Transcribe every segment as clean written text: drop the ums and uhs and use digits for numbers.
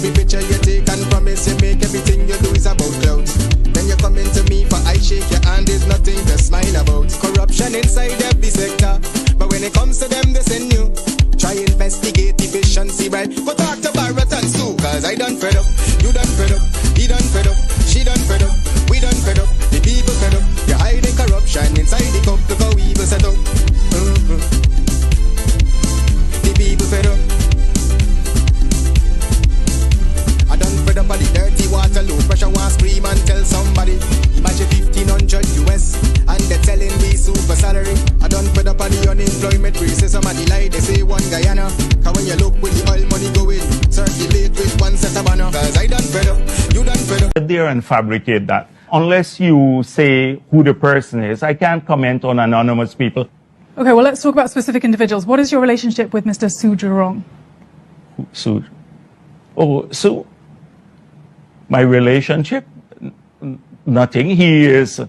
Every picture you take and promise you make, everything you do is about clout. Then you come into me for I shake your hand, there's nothing to smile about. Corruption inside every sector, but when it comes to them, they send you. Try investigate efficiency, right? Go talk to Barrett and Sue, cause I done fed up. You done fed up, he done fed up, she done fed up, we done fed up, the people fed up. You're hiding corruption inside the cup, look how evil set up. The people fed up. I done fed up of the dirty water, low pressure, want scream and tell somebody. Imagine 1500 US, and they're telling me super salary. I done fed up of the unemployment rate, say somebody lie, they say one Guyana. Cause when you look with the oil money going, circulate with one set of banner. Cause I done fed up, you done fed up. There and fabricate that. Unless you say who the person is, I can't comment on anonymous people. Okay, well, let's talk about specific individuals. What is your relationship with Mr. Su Jurong? Su? Oh, Su? My relationship? Nothing. He is...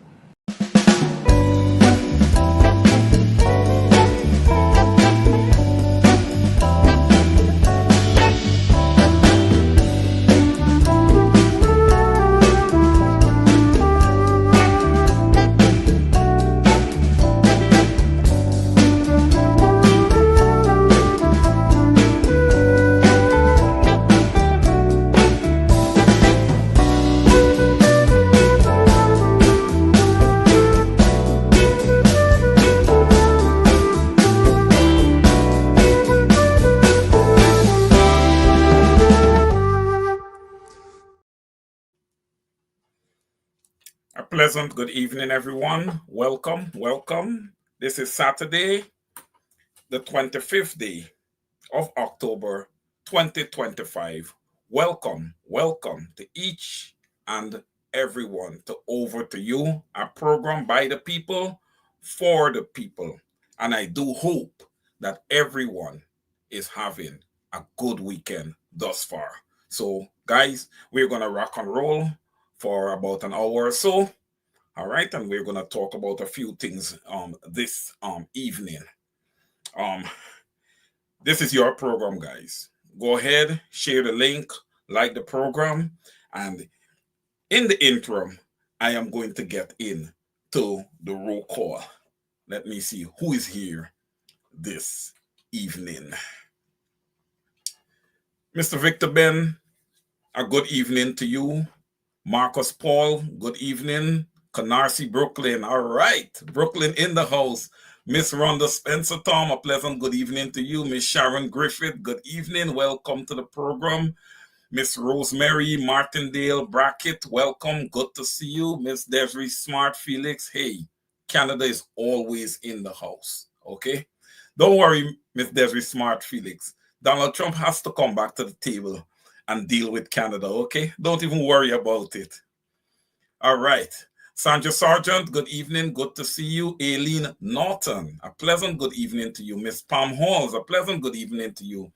Pleasant good evening, everyone. Welcome, welcome. This is Saturday, the 25th day of October 2025. Welcome, welcome to each and everyone to Over to You, a program by the people, for the people. And I do hope that everyone is having a good weekend thus far. So, guys, we're going to rock and roll for about an hour or so. All right, and we're going to talk about a few things this evening. This is your program, guys. Go ahead, share the link, like the program, and in the interim, I am going to get into the roll call. Let me see who is here this evening. Mr. Victor Ben, a good evening to you. Marcus Paul, good evening. Canarsie Brooklyn, all right. Brooklyn in the house. Miss Rhonda Spencer Tom, a pleasant good evening to you. Miss Sharon Griffith, good evening. Welcome to the program. Miss Rosemary Martindale Brackett, welcome. Good to see you. Miss Desiree Smart Felix, hey, Canada is always in the house, okay? Don't worry, Miss Desiree Smart Felix. Donald Trump has to come back to the table and deal with Canada, okay? Don't even worry about it. All right. Sandra Sargent, good evening. Good to see you. Aileen Norton, a pleasant good evening to you. Miss Pam Halls, a pleasant good evening to you.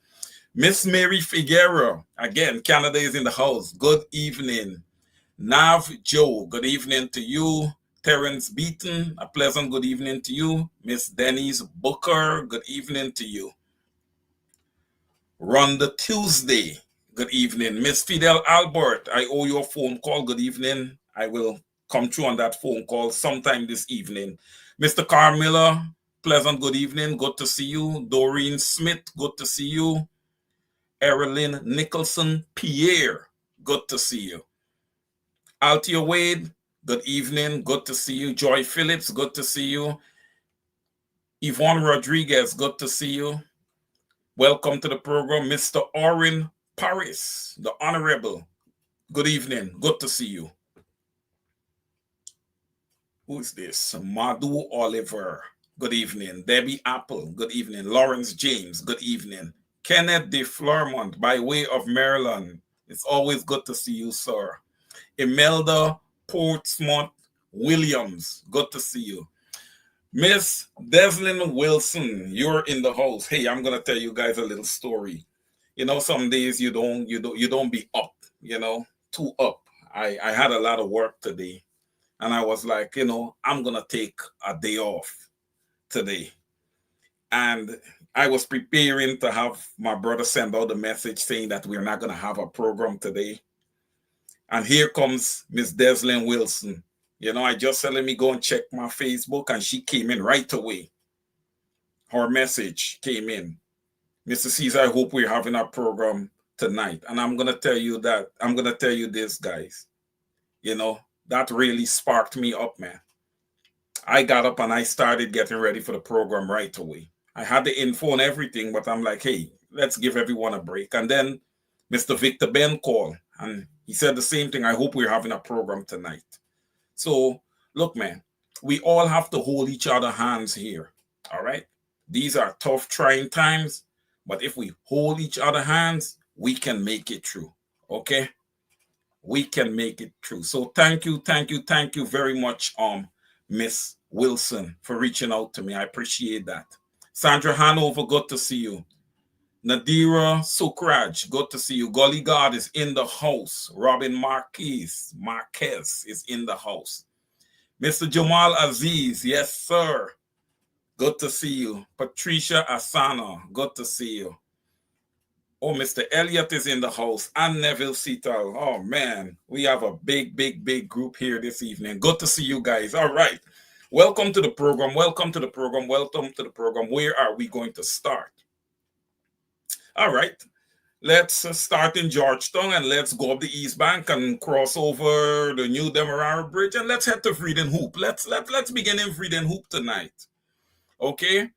Miss Mary Figueroa, again, Canada is in the house. Good evening. Nav Joe, good evening to you. Terrence Beaton, a pleasant good evening to you. Miss Denise Booker, good evening to you. Rhonda Tuesday, good evening. Miss Fidel Albert, I owe you a phone call. Good evening. I will come through on that phone call sometime this evening. Mr. Carmilla, pleasant good evening. Good to see you. Doreen Smith, good to see you. Erilyn Nicholson Pierre, good to see you. Altia Wade, good evening. Good to see you. Joy Phillips, good to see you. Yvonne Rodriguez, good to see you. Welcome to the program. Mr. Orin Paris, the Honorable, good evening. Good to see you. Who is this? Madhu Oliver, good evening. Debbie Apple, good evening. Lawrence James, good evening. Kenneth de Flormont, by way of Maryland. It's always good to see you, sir. Imelda Portsmouth Williams, good to see you. Miss Deslyn Wilson, you're in the house. Hey, I'm gonna tell you guys a little story. You know, some days you don't be up, you know, too up. I had a lot of work today. And I was like, you know, I'm going to take a day off today. And I was preparing to have my brother send out the message saying that we're not going to have a program today. And here comes Miss Deslyn Wilson. You know, I just said, let me go and check my Facebook, and she came in right away. Her message came in. Mr. Caesar, I hope we're having a program tonight. And I'm going to tell you this, guys. You know, that really sparked me up, man. I got up and I started getting ready for the program right away. I had the info and everything, but I'm like, hey, let's give everyone a break. And then Mr. Victor Ben called, and he said the same thing. I hope we're having a program tonight. So, look, man, we all have to hold each other's hands here, all right? These are tough, trying times, but if we hold each other's hands, we can make it through, okay? We can make it through. So thank you very much, Miss Wilson, for reaching out to me. I appreciate that. Sandra Hanover, good to see you. Nadira Sukraj, good to see you. Gully God is in the house. Robin Marquez is in the house. Mr. Jamal Aziz, yes, sir. Good to see you. Patricia Asana, good to see you. Oh, Mr. Elliott is in the house. And Neville Sital. Oh, man, we have a big group here this evening. Good to see you guys. All right. Welcome to the program. Welcome to the program. Welcome to the program. Where are we going to start? All right. Let's start in Georgetown and let's go up the East Bank and cross over the New Demerara Bridge and let's head to Friedenhoop. Let's begin in Friedenhoop tonight. Okay?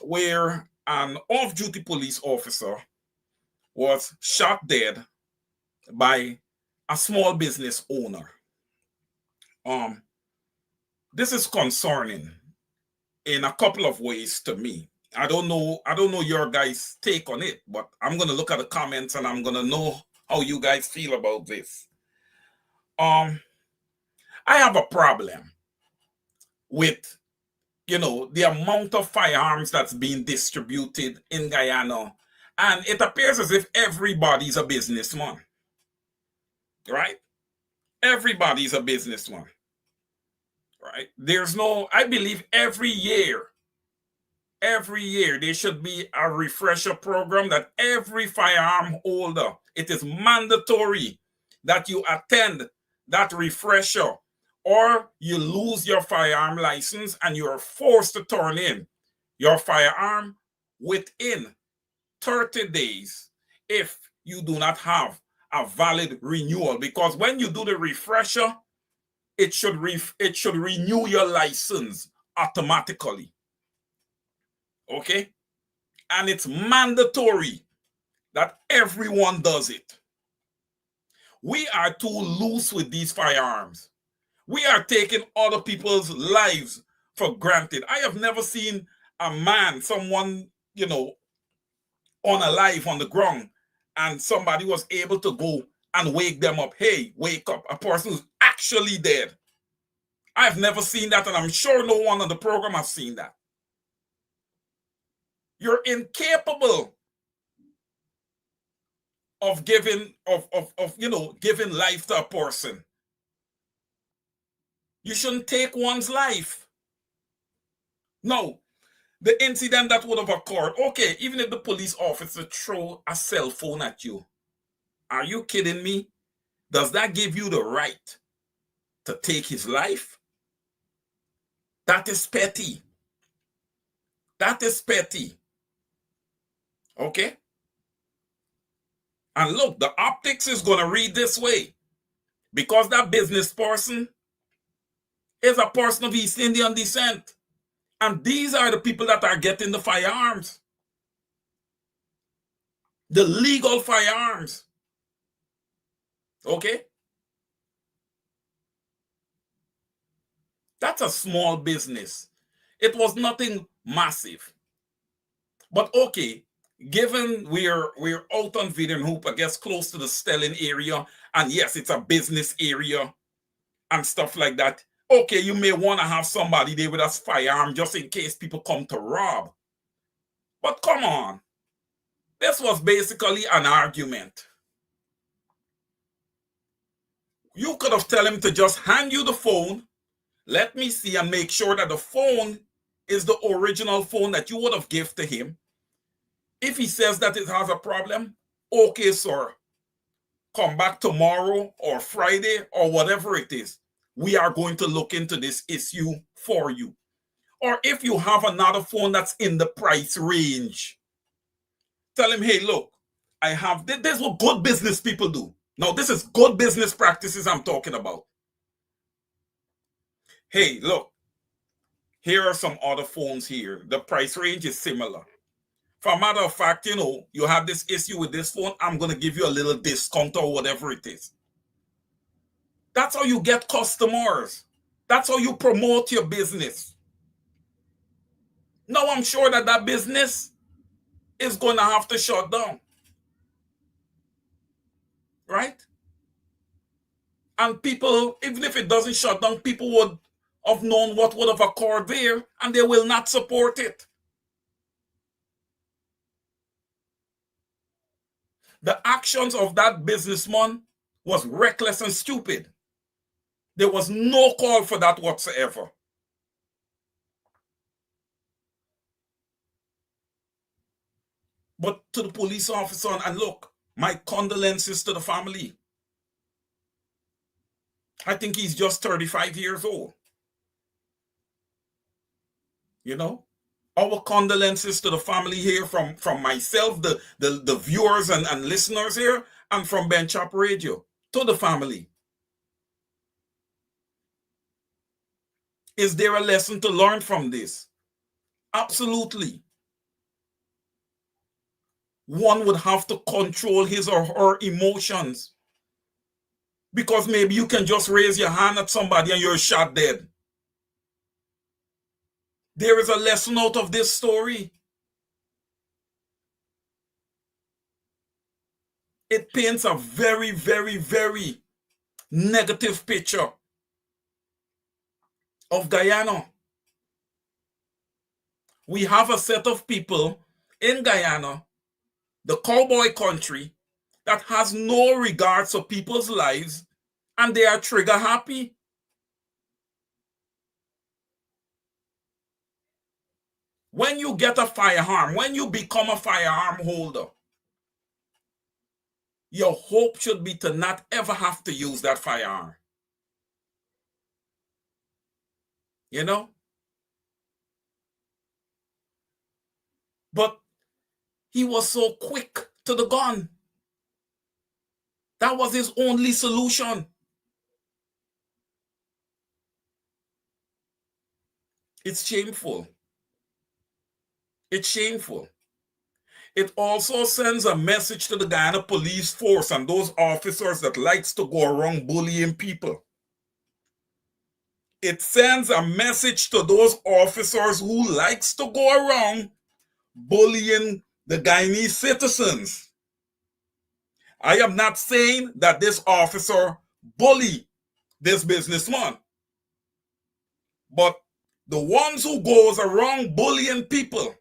Where an off-duty police officer was shot dead by a small business owner. This is concerning in a couple of ways to me. I don't know your guys' take on it, but I'm going to look at the comments and I'm going to know how you guys feel about this. I have a problem with, the amount of firearms that's being distributed in Guyana, and it appears as if everybody's a businessman, right? Everybody's a businessman. Right? I believe every year there should be a refresher program that every firearm holder, it is mandatory that you attend that refresher or you lose your firearm license and you are forced to turn in your firearm within 30 days if you do not have a valid renewal. Because when you do the refresher, it should renew your license automatically. Okay? And it's mandatory that everyone does it. We are too loose with these firearms. We are taking other people's lives for granted. I have never seen a man, someone, unalive on the ground, and somebody was able to go and wake them up. Hey, wake up. A person who's actually dead. I've never seen that, and I'm sure no one on the program has seen that. You're incapable of giving life to a person. You shouldn't take one's life. No, the incident that would have occurred, okay, even if the police officer throw a cell phone at you, are you kidding me? Does that give you the right to take his life? That is petty. That is petty. Okay? And look, the optics is going to read this way. Because that business person is a person of East Indian descent. And these are the people that are getting the firearms. The legal firearms. Okay? That's a small business. It was nothing massive. But okay, given we're out on Friedenhoop, I guess close to the Stelling area, and yes, it's a business area and stuff like that. Okay, you may want to have somebody there with a firearm just in case people come to rob. But come on. This was basically an argument. You could have told him to just hand you the phone, let me see and make sure that the phone is the original phone that you would have given to him. If he says that it has a problem, okay, sir, come back tomorrow or Friday or whatever it is. We are going to look into this issue for you. Or if you have another phone that's in the price range, tell him, hey, look, I have this. This is what good business people do. Now, this is good business practices I'm talking about. Hey, look, here are some other phones here. The price range is similar. For a matter of fact, you know, you have this issue with this phone, I'm going to give you a little discount or whatever it is. That's how you get customers. That's how you promote your business. Now, I'm sure that that business is going to have to shut down. Right? And people, even if it doesn't shut down, people would have known what would have occurred there, and they will not support it. The actions of that businessman was reckless and stupid. There was no call for that whatsoever. But to the police officer, and look, my condolences to the family. I think he's just 35 years old. You know? Our condolences to the family here from myself, the viewers and listeners here, and from Ben Chop Radio to the family. Is there a lesson to learn from this? Absolutely. One would have to control his or her emotions. Because maybe you can just raise your hand at somebody and you're shot dead. There is a lesson out of this story. It paints a very, very, very negative picture of Guyana. We have a set of people in Guyana, the cowboy country, that has no regard for people's lives, and they are trigger happy. When you get a firearm, when you become a firearm holder, your hope should be to not ever have to use that firearm. You know? But he was so quick to the gun. That was his only solution. It's shameful. It's shameful. It also sends a message to the Guyana police force and those officers that likes to go around bullying people. It sends a message to those officers who likes to go around bullying the Guyanese citizens. I am not saying that this officer bullied this businessman, but the ones who goes around bullying people,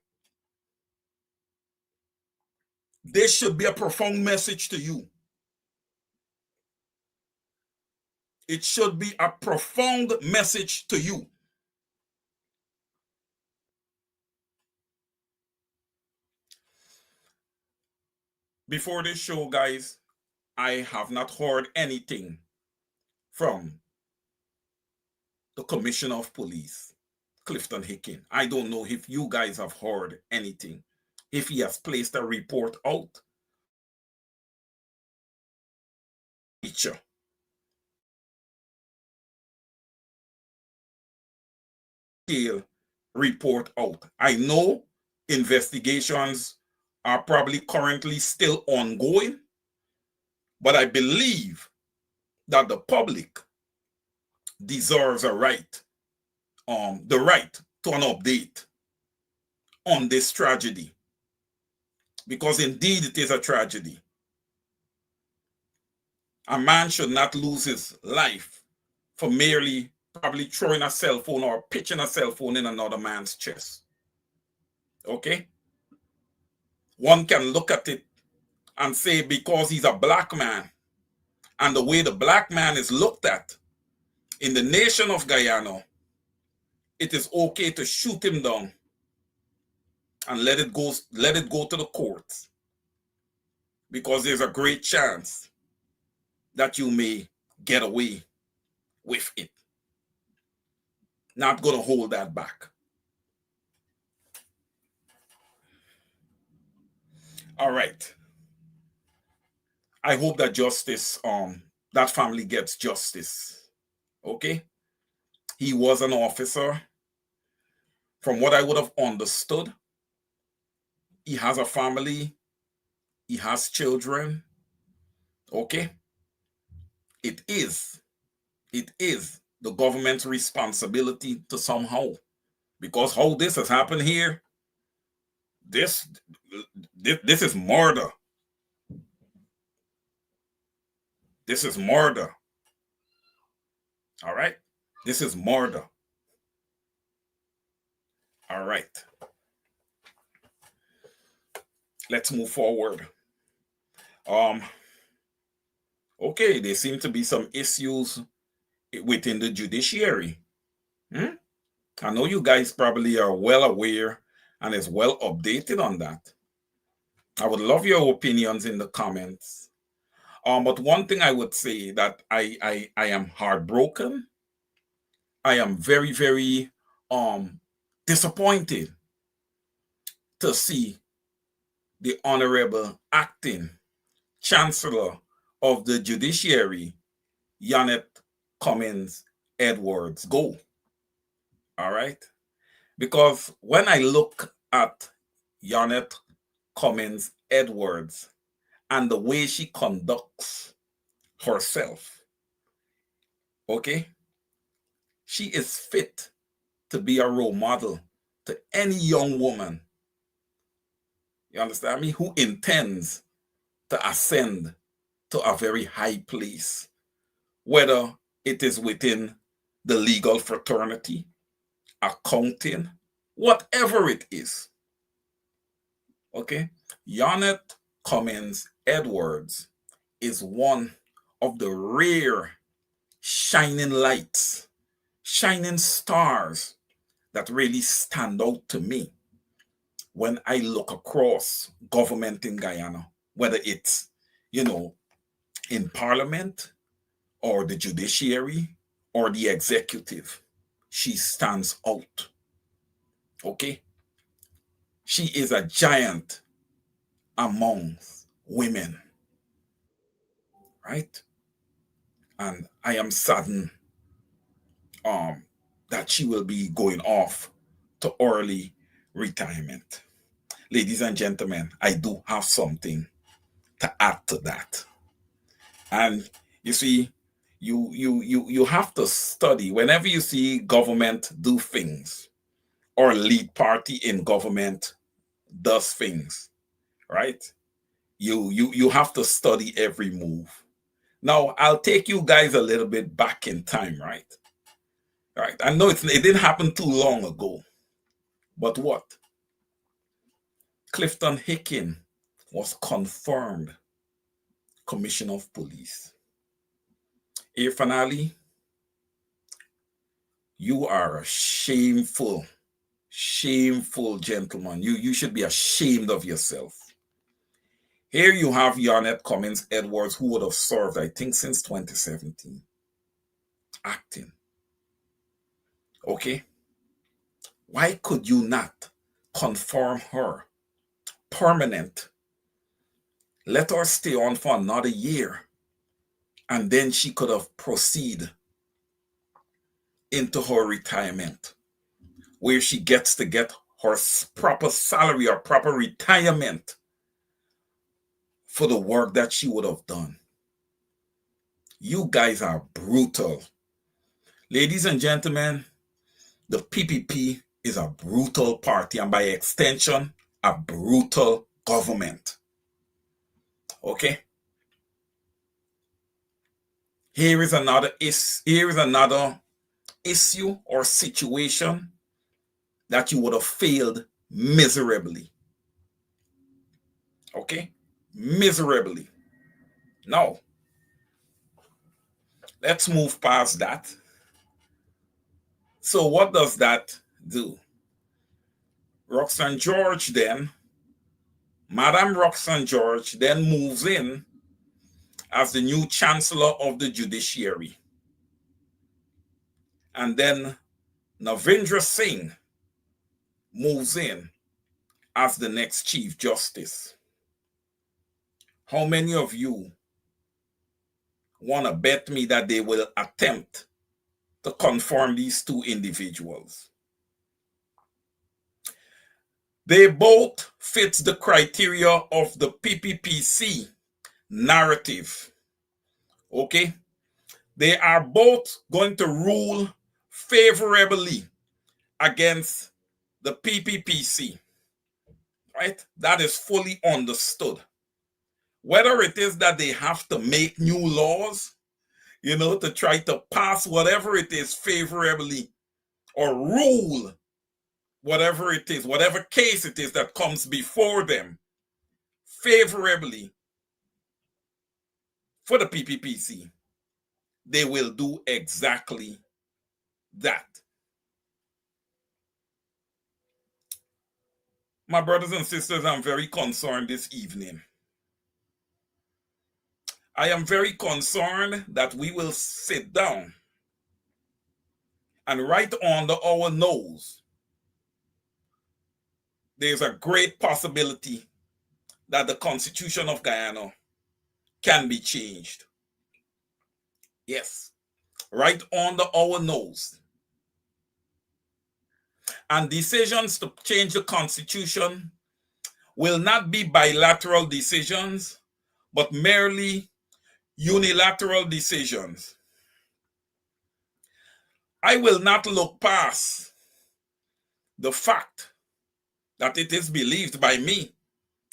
this should be a profound message to you. It should be a profound message to you. Before this show, guys, I have not heard anything from the Commissioner of Police, Clifton Hicken. I don't know if you guys have heard anything, if he has placed a report out. Report out. I know investigations are probably currently still ongoing, but I believe that the public deserves a right, the right to an update on this tragedy, because indeed it is a tragedy. A man should not lose his life for merely probably throwing a cell phone or pitching a cell phone in another man's chest. Okay? One can look at it and say because he's a black man and the way the black man is looked at in the nation of Guyana, it is okay to shoot him down and let it go to the courts, because there's a great chance that you may get away with it. Not going to hold that back. All right. I hope that that family gets justice. Okay? He was an officer. From what I would have understood, he has a family. He has children. Okay? It is the government's responsibility to somehow, because how this has happened here, this is murder. This is murder. All right? This is murder. All right. Let's move forward. Okay, there seem to be some issues within the judiciary. I know you guys probably are well aware and is well updated on that. I would love your opinions in the comments. But one thing I would say that I am heartbroken. I am very, very disappointed to see the Honorable Acting Chancellor of the Judiciary, Yannette Cummins Edwards, go. All right? Because when I look at Yannette Cummins Edwards and the way she conducts herself, okay, she is fit to be a role model to any young woman, you understand me, who intends to ascend to a very high place, whether it is within the legal fraternity, accounting, whatever it is. Okay? Yannette Cummins Edwards is one of the rare shining lights, shining stars that really stand out to me when I look across government in Guyana, whether it's, in Parliament or the judiciary or the executive. She stands out. Okay? She is a giant among women. Right? And I am saddened that she will be going off to early retirement. Ladies and gentlemen, I do have something to add to that. And you see, you have to study whenever you see government do things or lead party in government does things, right? You have to study every move. Now, I'll take you guys a little bit back in time, right? Right. I know it didn't happen too long ago, but what? Clifton Hickin was confirmed Commissioner of Police. Irfaan Ali, you are a shameful gentleman. You should be ashamed of yourself. Here you have Yannette Cummins Edwards, who would have served, I think, since 2017, acting. Okay? Why could you not confirm her permanent? Let her stay on for another year, and then she could have proceeded into her retirement, where she gets to get her proper salary or proper retirement for the work that she would have done. You guys are brutal. Ladies and gentlemen, the PPP is a brutal party, and by extension, a brutal government. Okay? Here is another issue or situation that you would have failed miserably. Okay? Miserably. Now, let's move past that. So what does that do? Roxanne George then, Madame Roxanne George then moves in as the new Chancellor of the Judiciary. And then Navindra Singh moves in as the next Chief Justice. How many of you want to bet me that they will attempt to confirm these two individuals? They both fit the criteria of the PPPC narrative. Okay? They are both going to rule favorably against the PPPC. Right? That is fully understood. Whether it is that they have to make new laws, to try to pass whatever it is favorably or rule whatever it is, whatever case it is that comes before them favorably for the PPPC, they will do exactly that. My brothers and sisters, I'm very concerned this evening. I am very concerned that we will sit down and right under our nose, there's a great possibility that the Constitution of Guyana can be changed. Yes, right under our nose. And decisions to change the Constitution will not be bilateral decisions, but merely unilateral decisions. I will not look past the fact that it is believed by me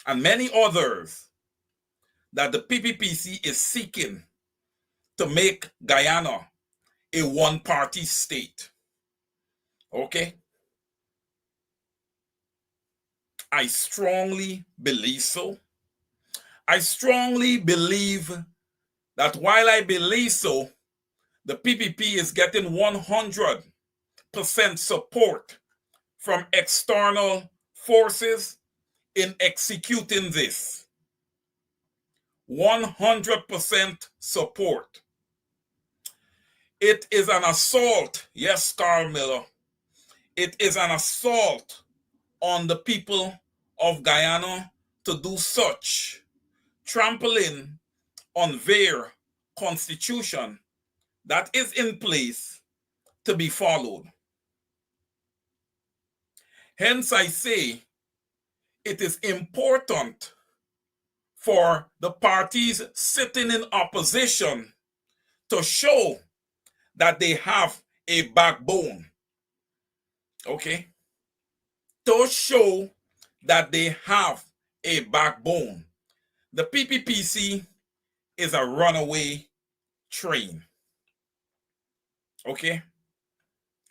and many others that the PPPC is seeking to make Guyana a one-party state. Okay? I strongly believe so. I strongly believe that while I believe so, the PPP is getting 100% support from external forces in executing this. 100% support. It is an assault, yes, Carl Miller, it is an assault on the people of Guyana to do such, trampling on their constitution that is in place to be followed. Hence, I say it is important for the parties sitting in opposition to show that they have a backbone. Okay? To show that they have a backbone. The PPPC is a runaway train. Okay?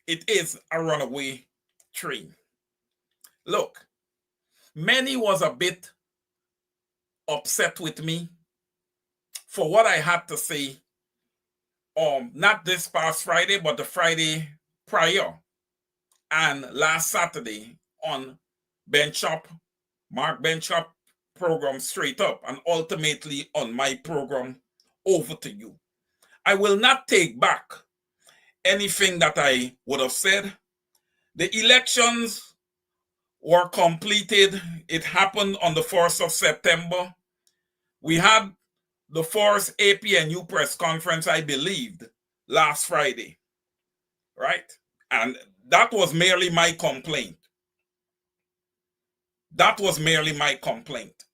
It is a runaway train. Look, many was a bit upset with me for what I had to say, not this past Friday, but the Friday prior and last Saturday on Mark Benchop program Straight Up, and ultimately on my program Over to You. I will not take back anything that I would have said. The elections were completed. It happened on the 1st of September. We had the first APNU press conference, I believed, last Friday, right? And that was merely my complaint. That was merely my complaint.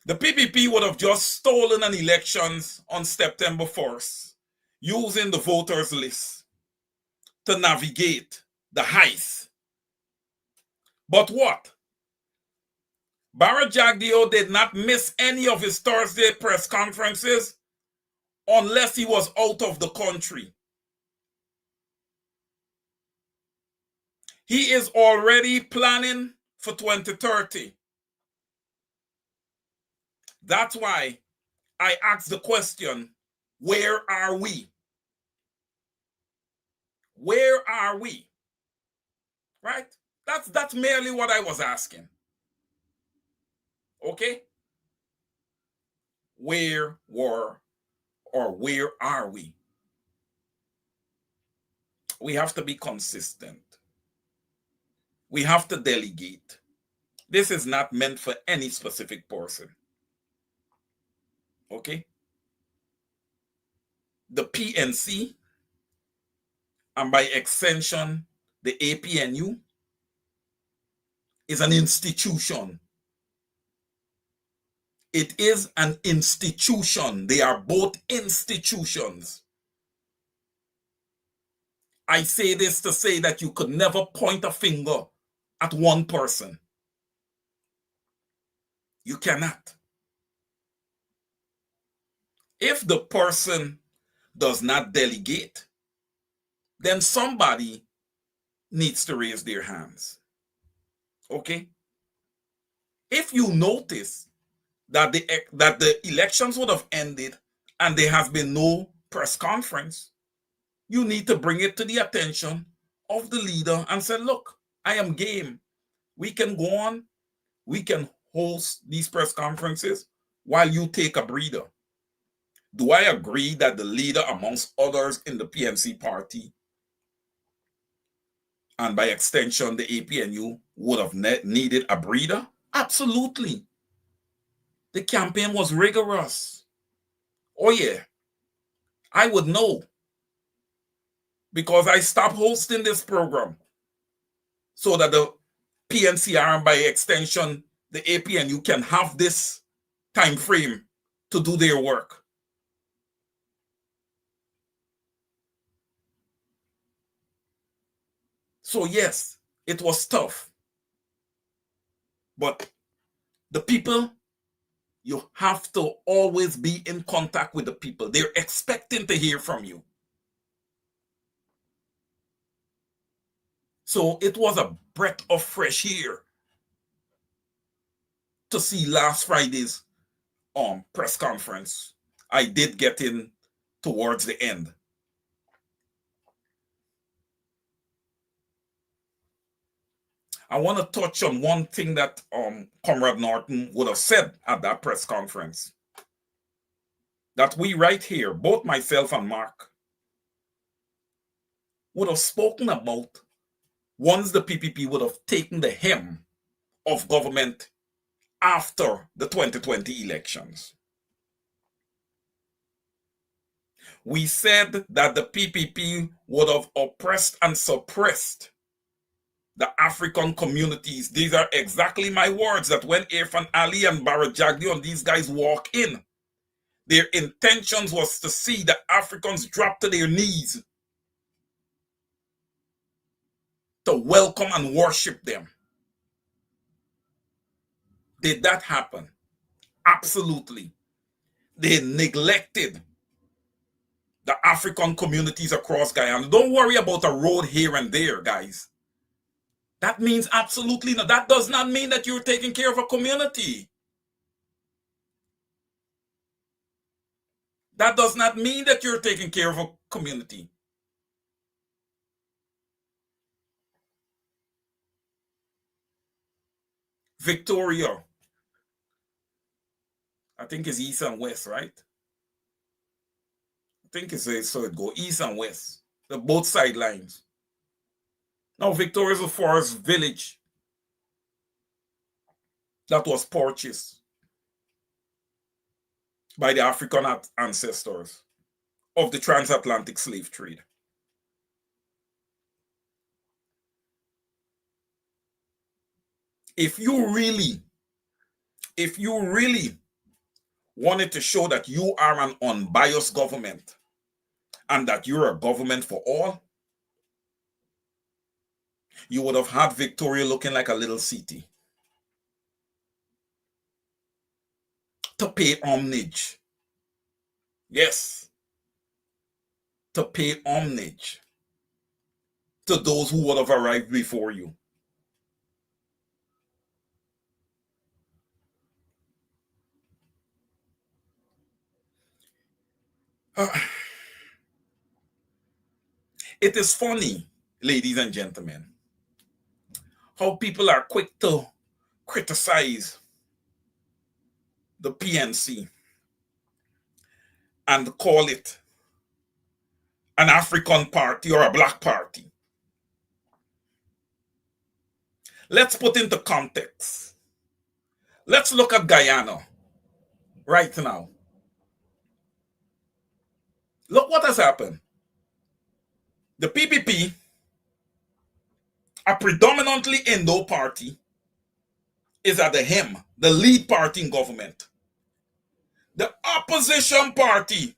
The PPP would have just stolen an elections on September 1st using the voters list to navigate the heist. But what? Bharat Jagdeo did not miss any of his Thursday press conferences unless he was out of the country. He is already planning for 2030. That's why I asked the question, where are we? Where are we? Right? That's merely what I was asking. Okay? Where were or where are we? We have to be consistent. We have to delegate. This is not meant for any specific person. Okay? The PNC, and by extension, the APNU, is an institution. It is an institution. They are both institutions. I say this to say that you could never point a finger at one person. You cannot. If the person does not delegate, then somebody needs to raise their hands. Okay? If you notice that the elections would have ended and there has been no press conference, you need to bring it to the attention of the leader and say, look, I am game. We can go on. We can host these press conferences while you take a breather. Do I agree that the leader, amongst others in the PNC party, and by extension the APNU, would have needed a breather? Absolutely. The campaign was rigorous. Oh yeah, I would know, because I stopped hosting this program so that the PNCR and by extension the APNU can have this time frame to do their work. So yes, it was tough. But the people, you have to always be in contact with the people. They're expecting to hear from you. So it was a breath of fresh air to see last Friday's press conference. I did get in towards the end. I want to touch on one thing that Comrade Norton would have said at that press conference. That we right here, both myself and Mark, would have spoken about once the PPP would have taken the helm of government after the 2020 elections. We said that the PPP would have oppressed and suppressed the African communities. These are exactly my words, that when Irfan Ali and Barra Jagdi and these guys walk in, their intentions was to see the Africans drop to their knees, to welcome and worship them. Did that happen? Absolutely. They neglected the African communities across Guyana. Don't worry about a road here and there, guys. That means absolutely not. That does not mean that you're taking care of a community. That does not mean that you're taking care of a community. Victoria, I think it's east and west, right? I think it's so it go east and west, the both sidelines. Now Victoria is a forest village that was purchased by the African ancestors of the transatlantic slave trade. If you really wanted to show that you are an unbiased government and that you're a government for all, you would have had Victoria looking like a little city to pay homage. Yes, to pay homage to those who would have arrived before you. It is funny, ladies and gentlemen, how people are quick to criticize the PNC and call it an African party or a black party. Let's put into context. Let's look at Guyana right now. Look what has happened. The PPP, a predominantly Indo party, is at the helm, the lead party in government. The opposition party,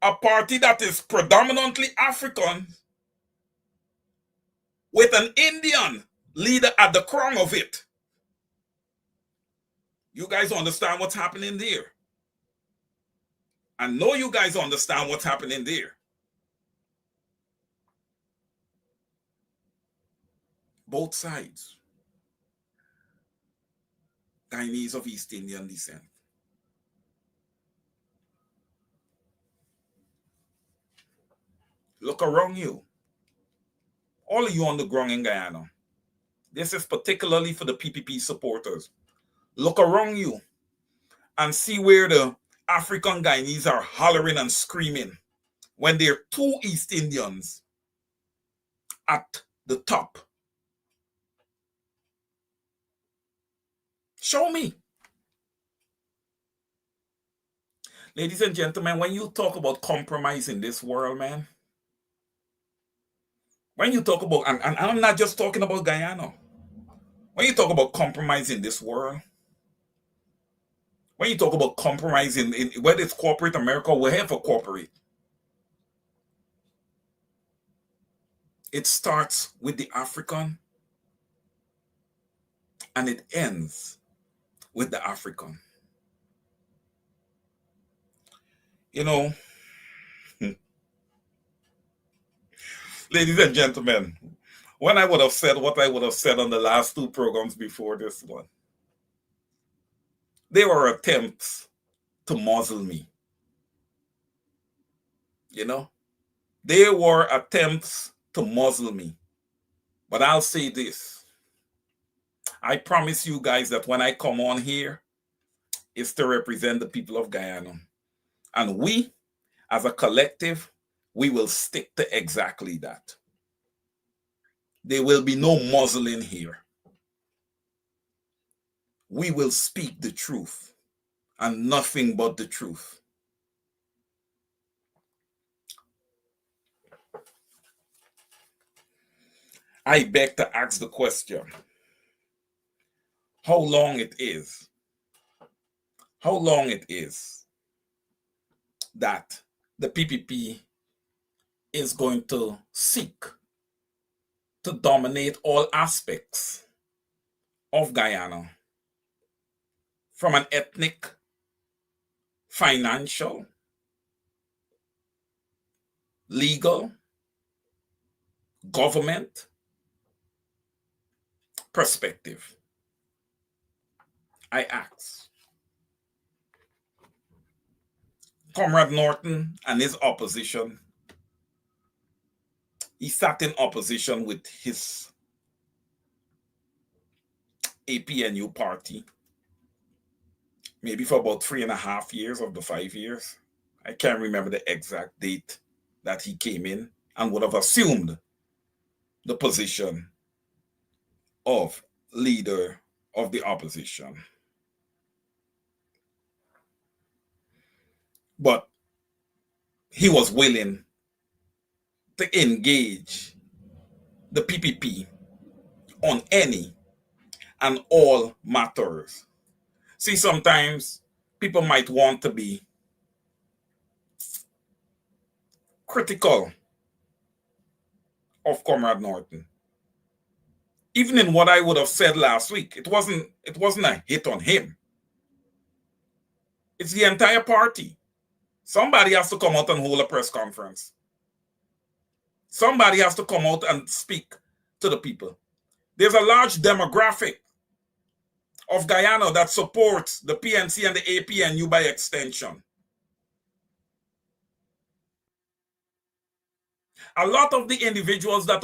a party that is predominantly African, with an Indian leader at the crown of it. You guys understand what's happening there? I know you guys understand what's happening there. Both sides. Guyanese of East Indian descent. Look around you. All of you on the ground in Guyana. This is particularly for the PPP supporters. Look around you and see where the African Guyanese are hollering and screaming when there are two East Indians at the top. Show me. Ladies and gentlemen, when you talk about compromise in this world, man, when you talk about, and I'm not just talking about Guyana, when you talk about compromise in this world, when you talk about compromise in whether it's corporate America or wherever corporate, it starts with the African and it ends with the African. You know, ladies and gentlemen, when I would have said what I would have said on the last two programs before this one, there were attempts to muzzle me. You know, there were attempts to muzzle me. But I'll say this. I promise you guys that when I come on here, it's to represent the people of Guyana. And we, as a collective, we will stick to exactly that. There will be no muzzling here. We will speak the truth and nothing but the truth. I beg to ask the question, how long it is that the PPP is going to seek to dominate all aspects of Guyana, from an ethnic, financial, legal, government perspective. I ask. Comrade Norton and his opposition, he sat in opposition with his APNU party, maybe for about 3.5 years of the 5 years. I can't remember the exact date that he came in and would have assumed the position of leader of the opposition. But he was willing to engage the PPP on any and all matters. See, sometimes people might want to be critical of Comrade Norton. Even in what I would have said last week, it wasn't a hit on him. It's the entire party. Somebody has to come out and hold a press conference. Somebody has to come out and speak to the people. There's a large demographic of Guyana that supports the PNC and the APNU by extension. A lot of the individuals that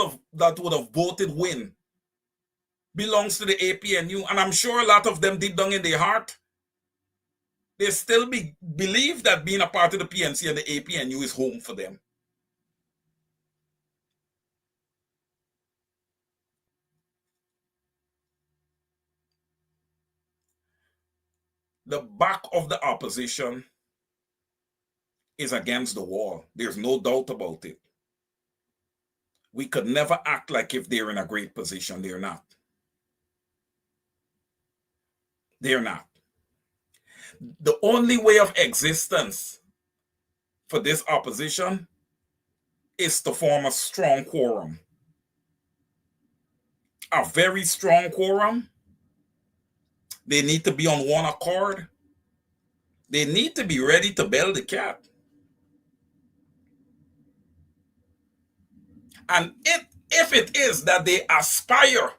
would have voted win belongs to the APNU, and I'm sure a lot of them deep down in their heart, they still believe that being a part of the PNC and the APNU is home for them. The back of the opposition is against the wall. There's no doubt about it. We could never act like if they're in a great position. They're not. They're not. The only way of existence for this opposition is to form a strong quorum. A very strong quorum. They need to be on one accord. They need to be ready to bail the cat. And if it is that they aspire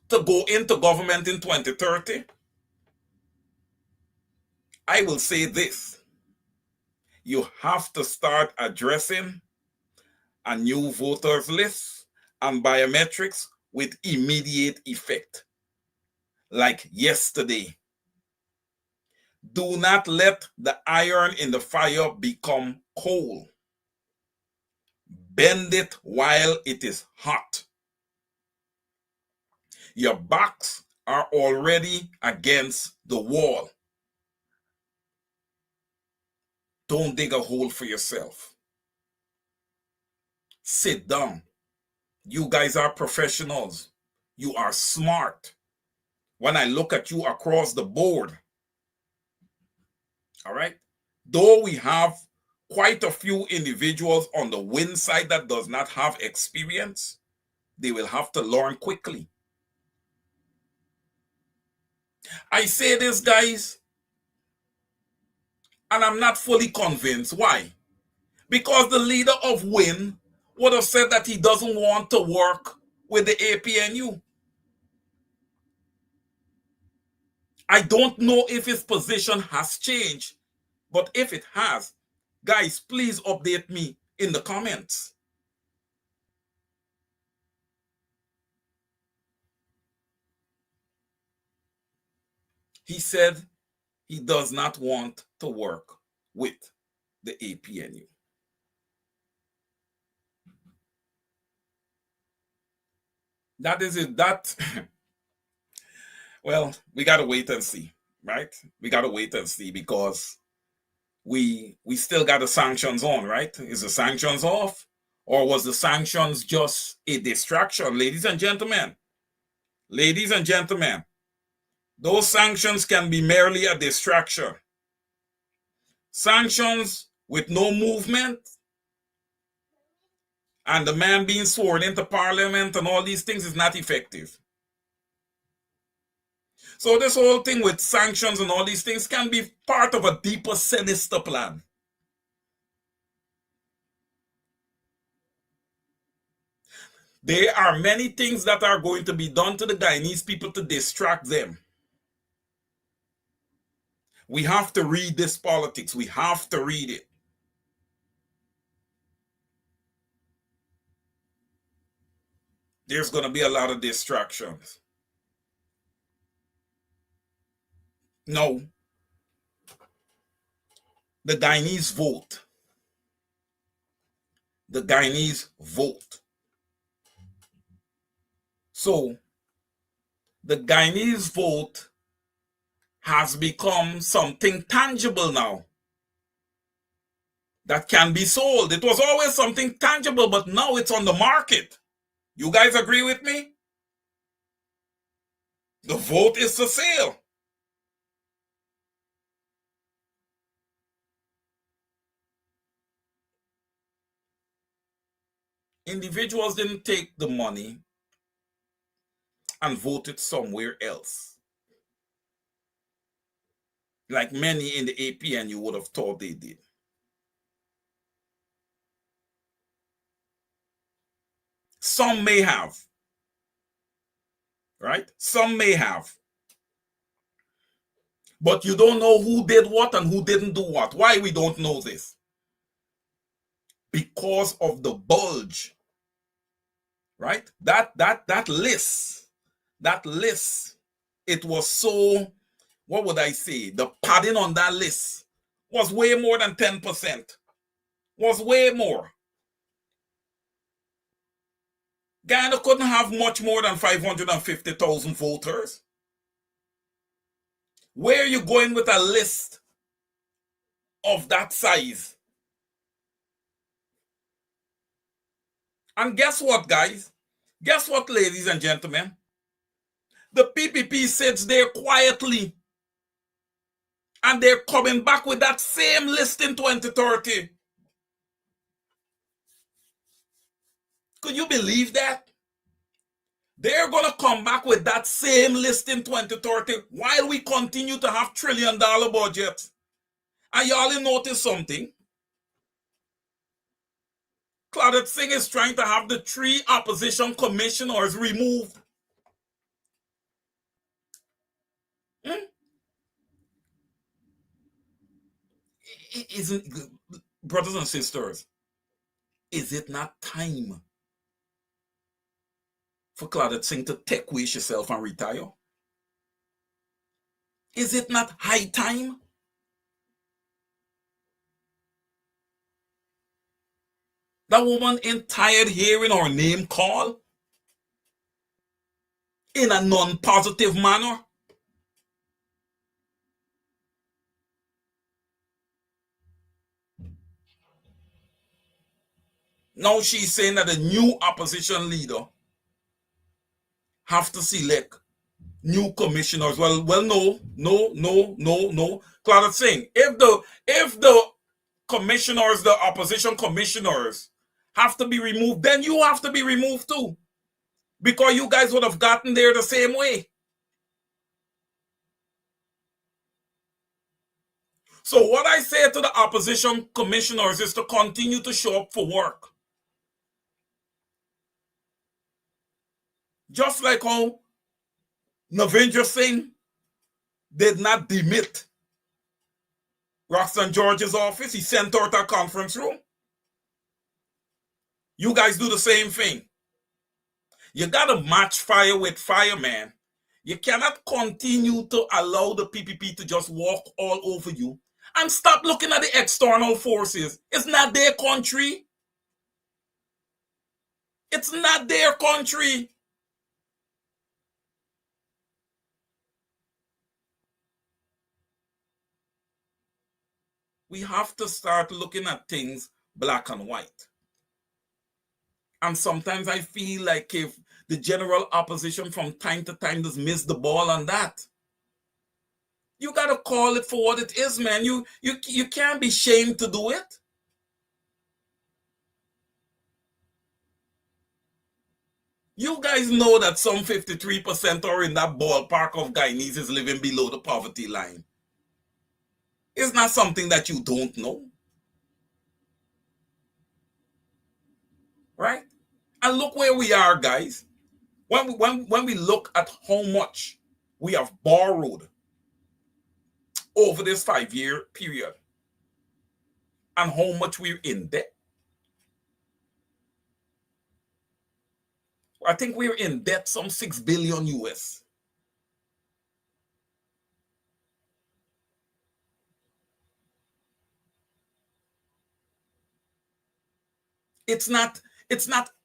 to go into government in 2030, I will say this. You have to start addressing a new voters list and biometrics with immediate effect, like yesterday. Do not let the iron in the fire become cold. Bend it while it is hot. Your backs are already against the wall. Don't dig a hole for yourself. Sit down. You guys are professionals. You are smart. When I look at you across the board, all right, though we have quite a few individuals on the win side that does not have experience, they will have to learn quickly. I say this, guys, and I'm not fully convinced. Why? Because the leader of WIN would have said that he doesn't want to work with the APNU. I don't know if his position has changed, but if it has, guys, please update me in the comments. He said he does not want to work with the APNU. That is it. That, well, we got to wait and see, right? We got to wait and see because we still got the sanctions on, right? Is the sanctions off? Or was the sanctions just a distraction? Ladies and gentlemen, those sanctions can be merely a distraction. Sanctions with no movement and the man being sworn into parliament and all these things is not effective. So this whole thing with sanctions and all these things can be part of a deeper, sinister plan. There are many things that are going to be done to the Guyanese people to distract them. We have to read this politics. We have to read it. There's going to be a lot of distractions. No. The Guyanese vote. The Guyanese vote. So, the Guyanese vote has become something tangible now that can be sold. It was always something tangible, but now it's on the market. You guys agree with me? The vote is for sale. Individuals didn't take the money and voted somewhere else, like many in the APNU would have thought they did. Some may have, right? Some may have. But you don't know who did what and who didn't do what. Why we don't know this? Because of the bulge, right? That list, it was so, what would I say? The padding on that list was way more than 10%. Was way more. Guyana couldn't have much more than 550,000 voters. Where are you going with a list of that size? And guess what, guys? Guess what, ladies and gentlemen? The PPP sits there quietly, and they're coming back with that same list in 2030. Could you believe that? They're going to come back with that same list in 2030 while we continue to have $1 trillion budgets. And y'all notice something? Claudette Singh is trying to have the 3 opposition commissioners removed. Isn't, brothers and sisters, is it not time for Claudette Singh to take wish herself and retire? Is it not high time? That woman ain't tired hearing her name called in a non-positive manner. Now she's saying that the new opposition leader have to select new commissioners. Well, no. Claudette Singh, if the commissioners, the opposition commissioners, have to be removed, then you have to be removed too, because you guys would have gotten there the same way. So what I say to the opposition commissioners is to continue to show up for work. Just like how Navendra Singh did not demit Roxanne George's office, he sent her to a conference room. You guys do the same thing. You got to match fire with fire, man. You cannot continue to allow the PPP to just walk all over you and stop looking at the external forces. It's not their country. It's not their country. We have to start looking at things black and white. And sometimes I feel like if the general opposition from time to time just miss the ball on that, you got to call it for what it is, man. You can't be shamed to do it. You guys know that some 53% are in that ballpark of Guyanese is living below the poverty line. It's not something that you don't know. Right? And look where we are, guys. When we look at how much we have borrowed over this 5-year period and how much we're in debt, I think we're in debt some 6 billion US. It's not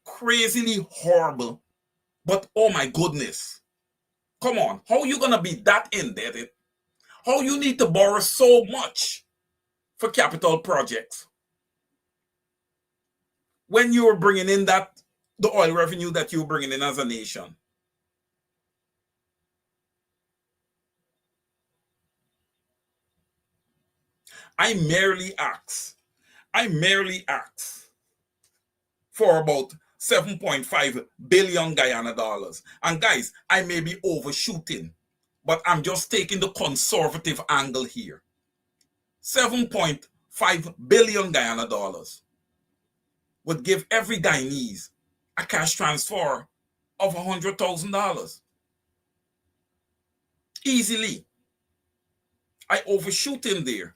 crazily horrible, but oh my goodness. Come on, how are you going to be that indebted? How you need to borrow so much for capital projects when you were bringing in the oil revenue that you're bringing in as a nation? I merely ask for about 7.5 billion Guyana dollars. And guys, I may be overshooting, but I'm just taking the conservative angle here. 7.5 billion Guyana dollars would give every Guyanese a cash transfer of $100,000. Easily. I overshoot in there,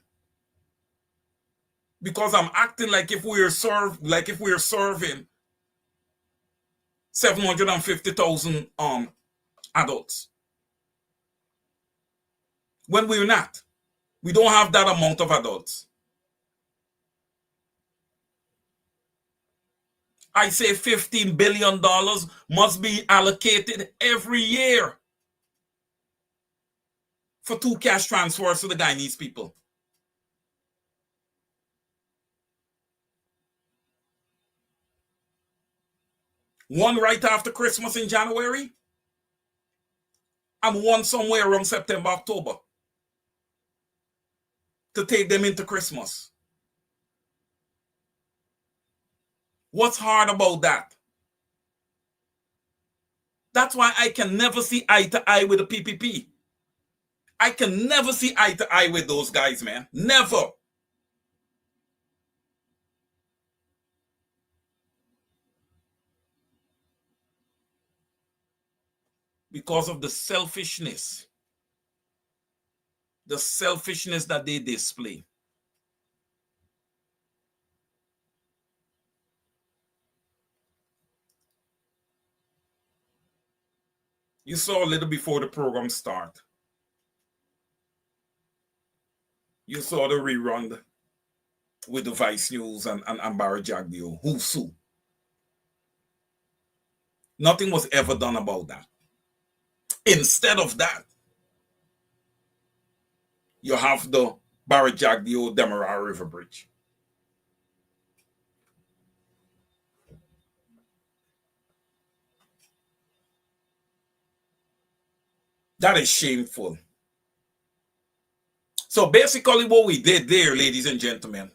because I'm acting like if we're serving 750,000 adults. When we're not. We don't have that amount of adults. I say $15 billion must be allocated every year for 2 cash transfers to the Guyanese people. One right after Christmas in January, and one somewhere around September, October, to take them into Christmas. What's hard about that? That's why I can never see eye to eye with the PPP. I can never see eye to eye with those guys, man. Never. Because of the selfishness. The selfishness that they display. You saw a little before the program start. You saw the rerun with the Vice News and Barry Jagdeo. Who's who? Nothing was ever done about that. Instead of that, you have the Barry Jagdeo Demerara River Bridge. That is shameful. So basically what we did there, ladies and gentlemen,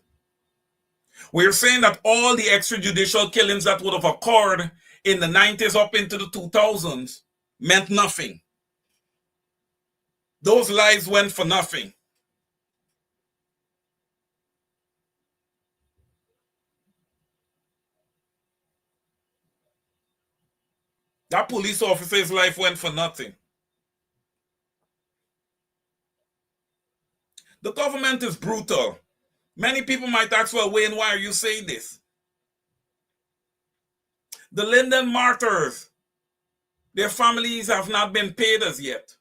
we're saying that all the extrajudicial killings that would have occurred in the 90s up into the 2000s meant nothing. Those lives went for nothing. That police officer's life went for nothing. The government is brutal. Many people might ask, well, Wayne, why are you saying this? The Linden martyrs, their families have not been paid as yet.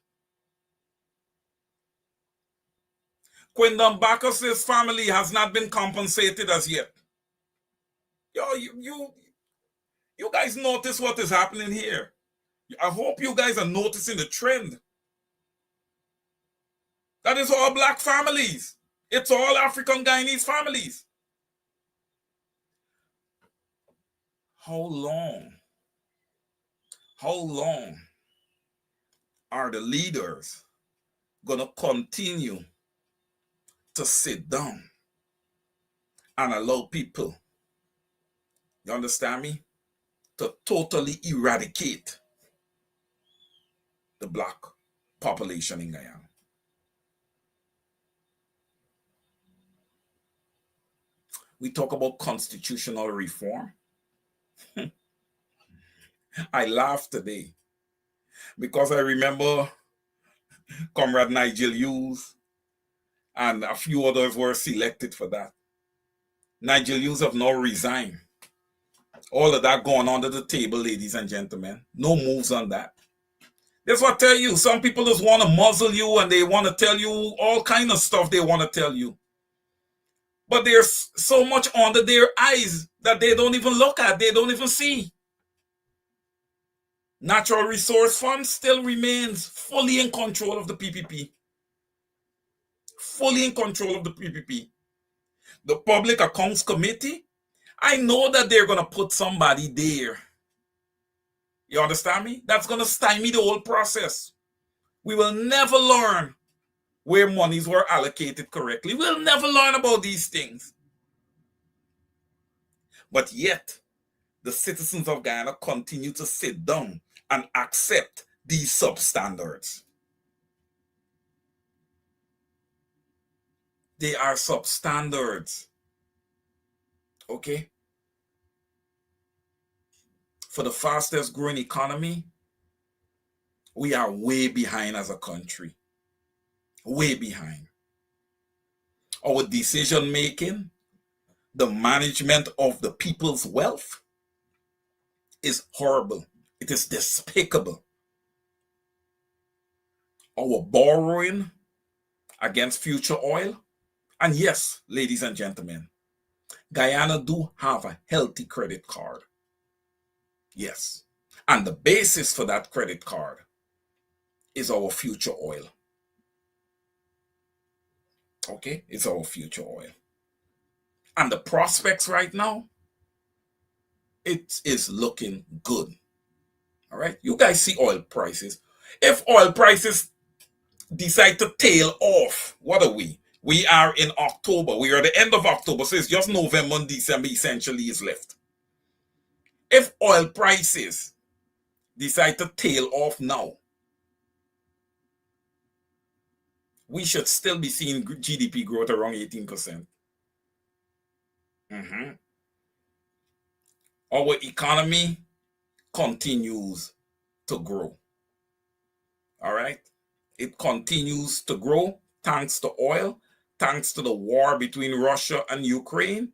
Quindam Bacchus's family has not been compensated as yet. Yo, you guys notice what is happening here. I hope you guys are noticing the trend. That is all black families. It's all African Guyanese families. How long are the leaders going to continue to sit down and allow people, you understand me, to totally eradicate the black population in Guyana? We talk about constitutional reform. I laughed today because I remember Comrade Nigel Hughes and a few others were selected for that. Nigel Hughes have now resigned. All of that going under the table, ladies and gentlemen. No moves on that. That's what I tell you. Some people just want to muzzle you and they want to tell you all kind of stuff they want to tell you. But there's so much under their eyes that they don't even look at, they don't even see. Natural Resource Fund still remains fully in control of the PPP. Fully in control of the PPP. The Public Accounts Committee, I know that they're going to put somebody there. You understand me? That's going to stymie the whole process. We will never learn where monies were allocated correctly. We'll never learn about these things. But yet, the citizens of Guyana continue to sit down and accept these substandards. They are substandards. Okay? For the fastest growing economy, we are way behind as a country. Way behind. Our decision making, the management of the people's wealth, is horrible. It is despicable. Our borrowing against future oil. And yes, ladies and gentlemen, Guyana do have a healthy credit card. Yes. And the basis for that credit card is our future oil. Okay? It's our future oil. And the prospects right now, it is looking good. All right? You guys see oil prices. If oil prices decide to tail off, what are we? We are in October. We are at the end of October, so it's just November and December essentially is left. If oil prices decide to tail off now, we should still be seeing GDP growth around 18%. Our economy continues to grow. All right? It continues to grow thanks to oil, thanks to the war between Russia and Ukraine,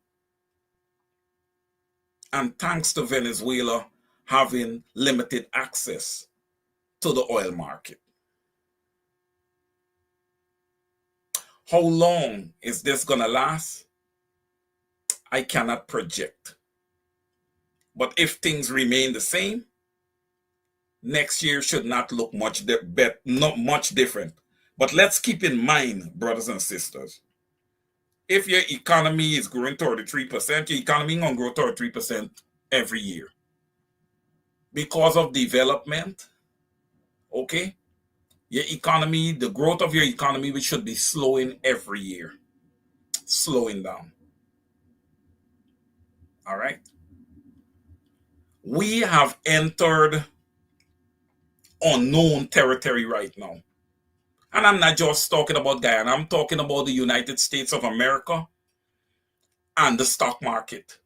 and thanks to Venezuela having limited access to the oil market. How long is this going to last? I cannot project. But if things remain the same, next year should not look much different. But let's keep in mind, brothers and sisters, if your economy is growing 33%, your economy is going to grow 33% every year. Because of development, okay, your economy, the growth of your economy, which should be slowing every year, slowing down. All right. We have entered unknown territory right now. And I'm not just talking about Guyana, I'm talking about the United States of America and the stock market.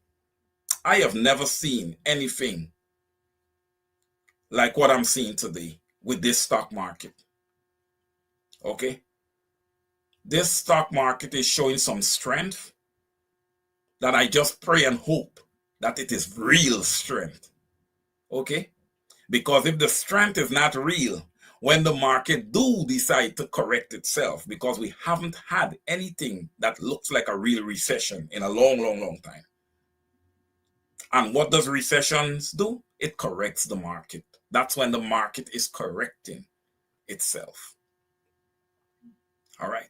I have never seen anything like what I'm seeing today with this stock market. Okay? This stock market is showing some strength that I just pray and hope that it is real strength. Okay? Because if the strength is not real, when the market do decide to correct itself, because we haven't had anything that looks like a real recession in a long time. And what does recessions do? It corrects the market. That's when the market is correcting itself. All right.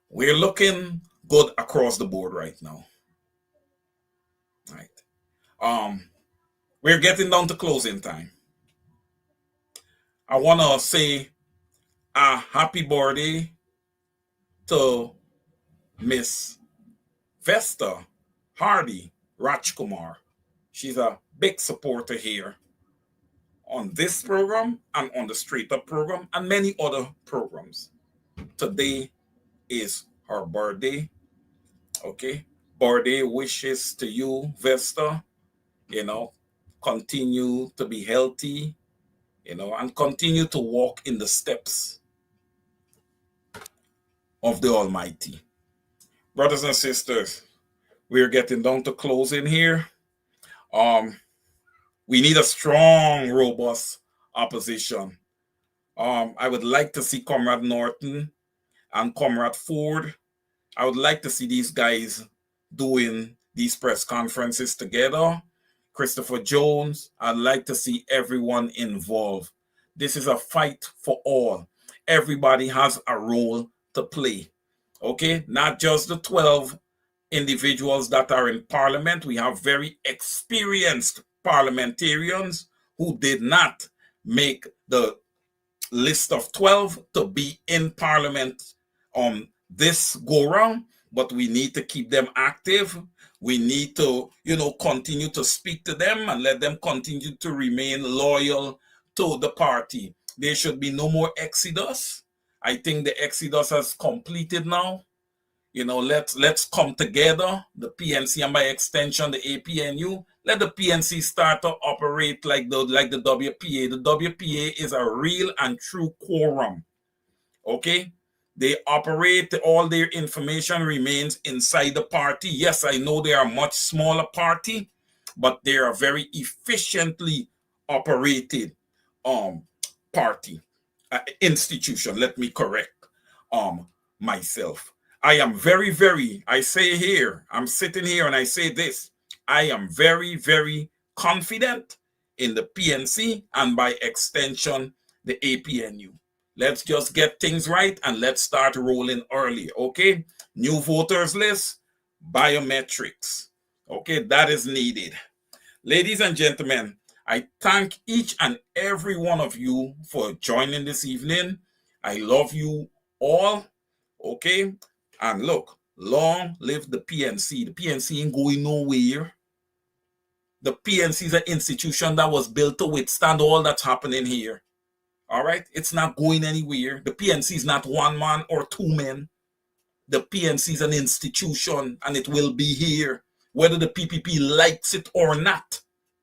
We're looking good across the board right now. Right. We're getting down to closing time. I want to say a happy birthday to Miss Vesta Hardy Rajkumar. She's a big supporter here on this program and on the Straight Up program and many other programs. Today is her birthday. Okay. Birthday wishes to you, Vesta. You know, continue to be healthy, you know, and continue to walk in the steps of the Almighty. Brothers and sisters, we're getting down to closing here. We need a strong, robust opposition. I would like to see Comrade Norton and Comrade Ford. I would like to see these guys doing these press conferences together. Christopher Jones, I'd like to see everyone involved. This is a fight for all. Everybody has a role to play. Okay? Not just the 12 individuals that are in parliament. We have very experienced parliamentarians who did not make the list of 12 to be in parliament this go round, but we need to keep them active. We need to, you know, continue to speak to them and let them continue to remain loyal to the party. There should be no more exodus. I think the exodus has completed now. You know, let's come together, the PNC and by extension the APNU. Let the PNC start to operate like the WPA. The WPA is a real and true quorum. Okay? They operate, all their information remains inside the party. Yes, I know they are a much smaller party, but they're a very efficiently operated party, institution. Let me correct myself. I am very, very, I say here, I'm sitting here and I say this, I am very, very confident in the PNC and by extension, the APNU. Let's just get things right and let's start rolling early, okay? New voters list, biometrics, okay? That is needed. Ladies and gentlemen, I thank each and every one of you for joining this evening. I love you all, okay? And look, long live the PNC. The PNC ain't going nowhere. The PNC is an institution that was built to withstand all that's happening here. All right? It's not going anywhere. The PNC is not one man or two men. The PNC is an institution and it will be here. Whether the PPP likes it or not,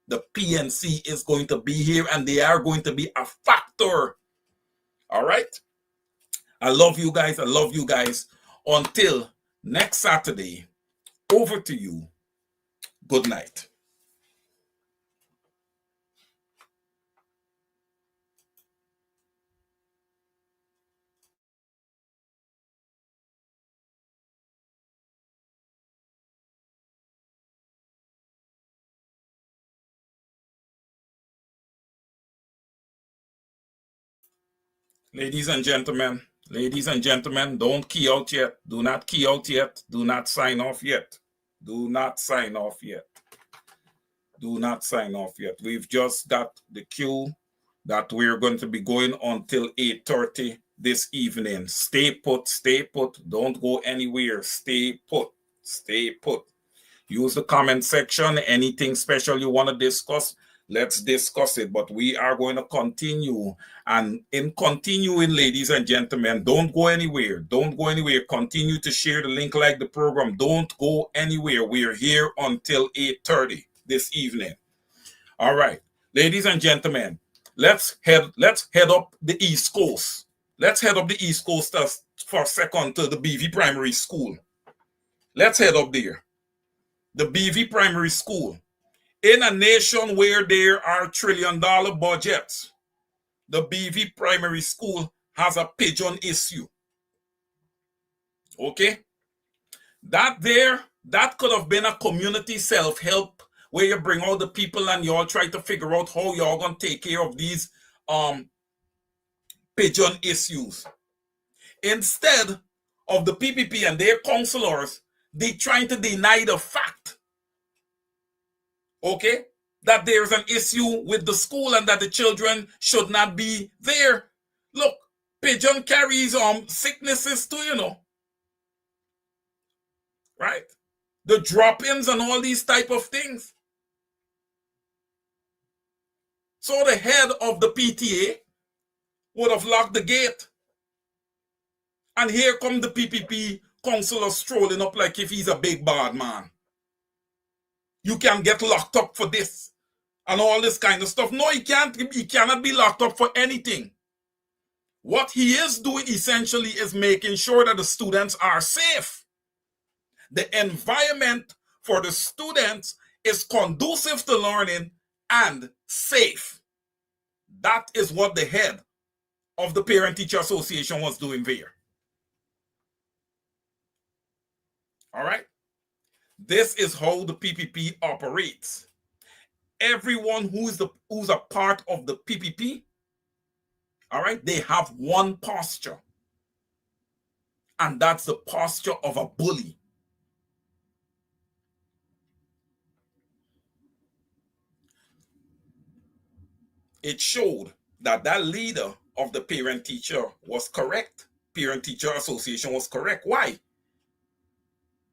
the PNC is going to be here and they are going to be a factor. All right? I love you guys. I love you guys. Until next Saturday, over to you. Good night. Ladies and gentlemen, don't key out yet. Do not key out yet. Do not sign off yet. Do not sign off yet. Do not sign off yet. We've just got the cue that we're going to be going until 8:30 this evening. Stay put, stay put. Don't go anywhere. Stay put, stay put. Use the comment section. Anything special you want to discuss, let's discuss it. But we are going to continue. And in continuing, ladies and gentlemen, don't go anywhere. Don't go anywhere. Continue to share the link, like the program. Don't go anywhere. We're here until 8:30 this evening. All right. Ladies and gentlemen, let's head up the East Coast. Let's head up the East Coast for a second to the BV Primary School. Let's head up there. The BV Primary School. In a nation where there are trillion-dollar budgets, the BV Primary School has a pigeon issue. Okay? That could have been a community self-help where you bring all the people and you all try to figure out how you're going to take care of these pigeon issues. Instead of the PPP and their counselors, they trying to deny the fact, okay, that there's an issue with the school and that the children should not be there. Look, pigeon carries sicknesses too, you know. Right? The drop-ins and all these type of things. So the head of the PTA would have locked the gate. And here come the PPP counselor strolling up like if he's a big bad man. You can get locked up for this and all this kind of stuff. No, he can't. He cannot be locked up for anything. What he is doing essentially is making sure that the students are safe. The environment for the students is conducive to learning and safe. That is what the head of the Parent-Teacher Association was doing there. All right? This is how the PPP operates. Everyone who's a part of the PPP, all right, they have one posture. And that's the posture of a bully. It showed that that leader of the parent-teacher was correct. Parent-Teacher Association was correct. Why?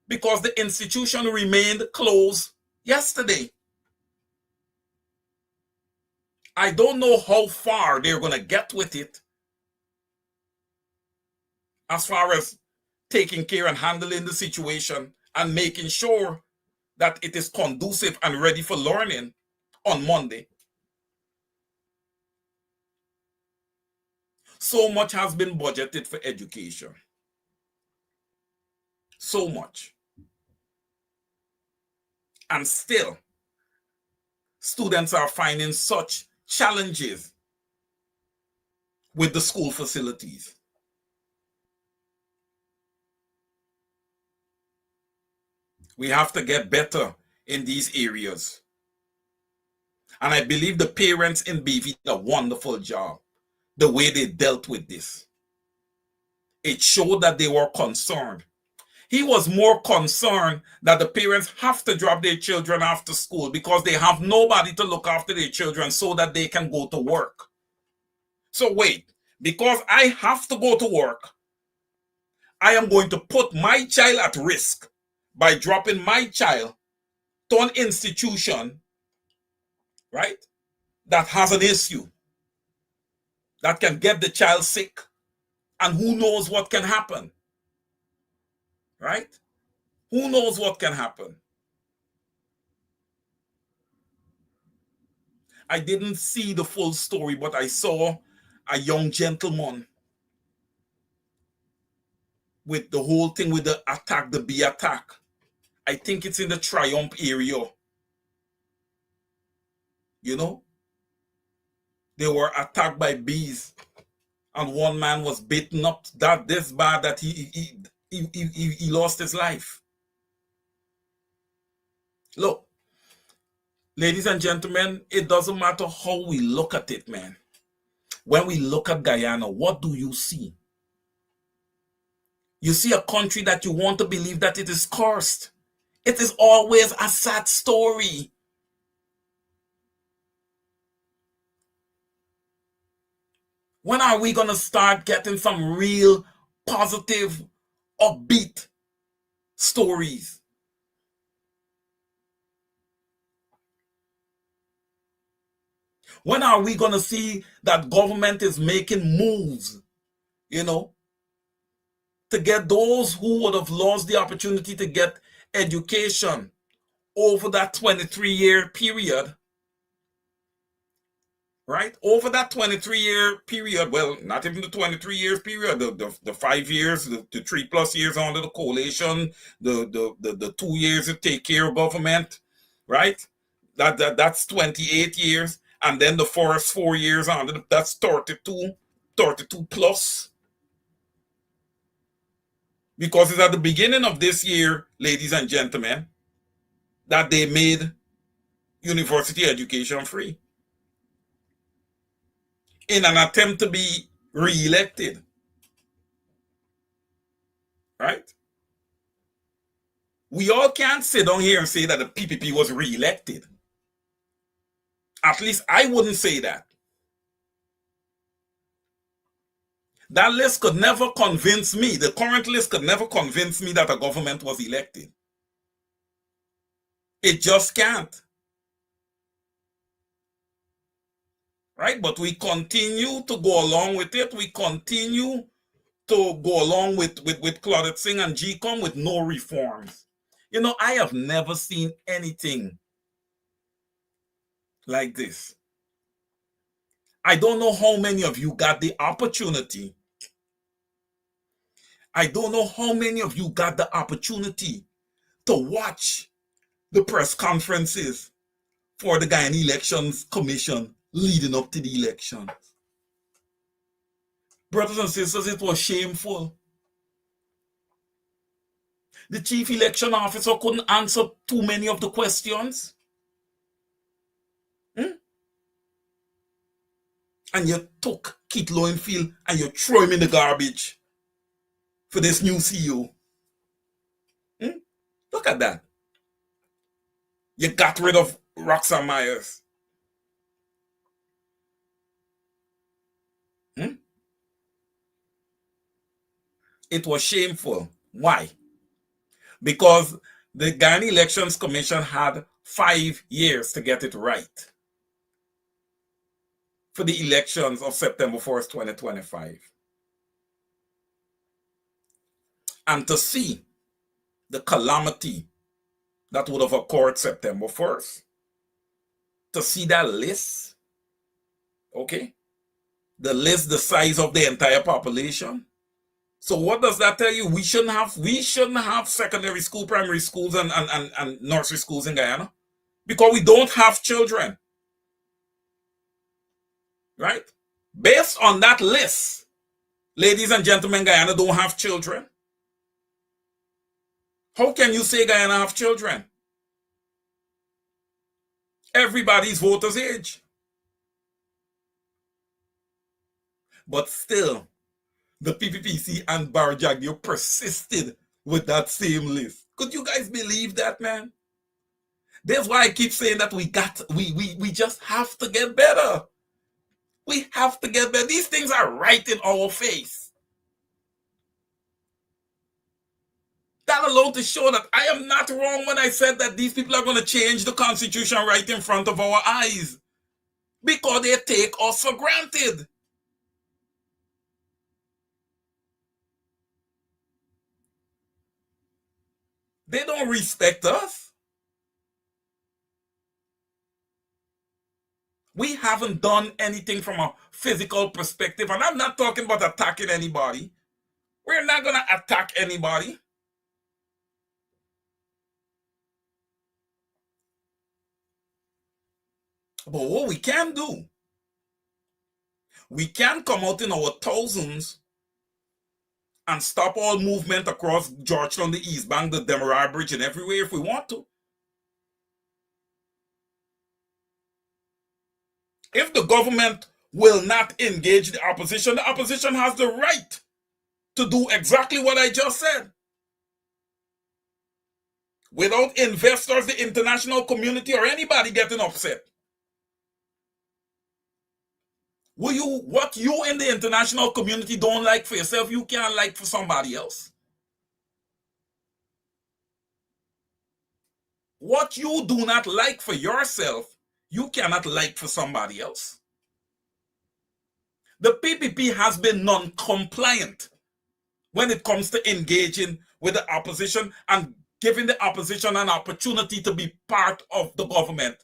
Because the institution remained closed yesterday. I don't know how far they're going to get with it as far as taking care and handling the situation and making sure that it is conducive and ready for learning on Monday. So much has been budgeted for education. So much. And still, students are finding such challenges with the school facilities. We have to get better in these areas. And I believe the parents in BV did a wonderful job, the way they dealt with this. It showed that they were concerned. He was more concerned that the parents have to drop their children after school because they have nobody to look after their children so that they can go to work. So wait, because I have to go to work, I am going to put my child at risk by dropping my child to an institution, right, that has an issue, that can get the child sick, and who knows what can happen, right? Who knows what can happen? I didn't see the full story, but I saw a young gentleman with the whole thing with the attack, the bee attack. I think it's in the Triumph area. You know, they were attacked by bees, and one man was bitten up this bad that he lost his life. Look, ladies and gentlemen, it doesn't matter how we look at it, man. When we look at Guyana, what do you see? You see a country that you want to believe that it is cursed. It is always a sad story. When are we going to start getting some real positive, upbeat stories? When are we going to see that government is making moves, you know, to get those who would have lost the opportunity to get education over that 23-year period, right? Over that 23-year period, well, not even the 23 years period, the 5 years, the 3+ years under the coalition, the 2 years to take care of government, right? That's 28 years. And then the first 4 years under, that's 32 plus. Because it's at the beginning of this year, ladies and gentlemen, that they made university education free in an attempt to be re-elected. Right? We all can't sit down here and say that the PPP was re-elected. At least I wouldn't say that. That list could never convince me, the current list could never convince me that a government was elected. It just can't. Right? But we continue to go along with it. We continue to go along with Claudette Singh and GCOM with no reforms. You know, I have never seen anything like this. I don't know how many of you got the opportunity. I don't know how many of you got the opportunity to watch the press conferences for the Guyana Elections Commission leading up to the elections. Brothers and sisters, it was shameful. The chief election officer couldn't answer too many of the questions. And you took Keith Lowenfield and you throw him in the garbage for this new CEO. Look at that. You got rid of Roxanne Myers. It was shameful. Why? Because the Guyana Elections Commission had 5 years to get it right for the elections of September 1st, 2025. And to see the calamity that would have occurred September 1st, to see that list, okay, the list the size of the entire population. So what does that tell you? We shouldn't have secondary school, primary schools, and nursery schools in Guyana. because we don't have children, right? Based on that list, ladies and gentlemen, Guyana don't have children. How can you say Guyana have children? Everybody's voters' age. But still, the PPPC and Barajagio persisted with that same list. Could you guys believe that, man? That's why I keep saying that we just have to get better. We have to get better. These things are right in our face. That alone to show that I am not wrong when I said that these people are going to change the Constitution right in front of our eyes, because they take us for granted. They don't respect us. We haven't done anything from a physical perspective, and I'm not talking about attacking anybody. We're not going to attack anybody. But what we can do, we can come out in our thousands and stop all movement across Georgetown, the East Bank, the Demerara Bridge, and everywhere if we want to. If the government will not engage the opposition has the right to do exactly what I just said. Without investors, the international community, or anybody getting upset. What you in the international community don't like for yourself, you can't like for somebody else. What you do not like for yourself, you cannot like for somebody else. The PPP has been non-compliant when it comes to engaging with the opposition and giving the opposition an opportunity to be part of the government.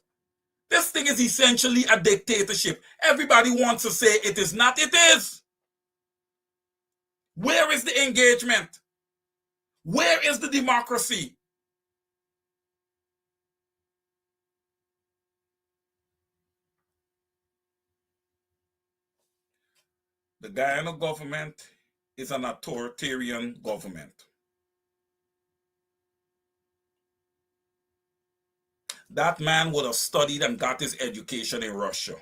This thing is essentially a dictatorship. Everybody wants to say it is not. It is. Where is the engagement? Where is the democracy? The Guyana government is an authoritarian government. That man would have studied and got his education in Russia.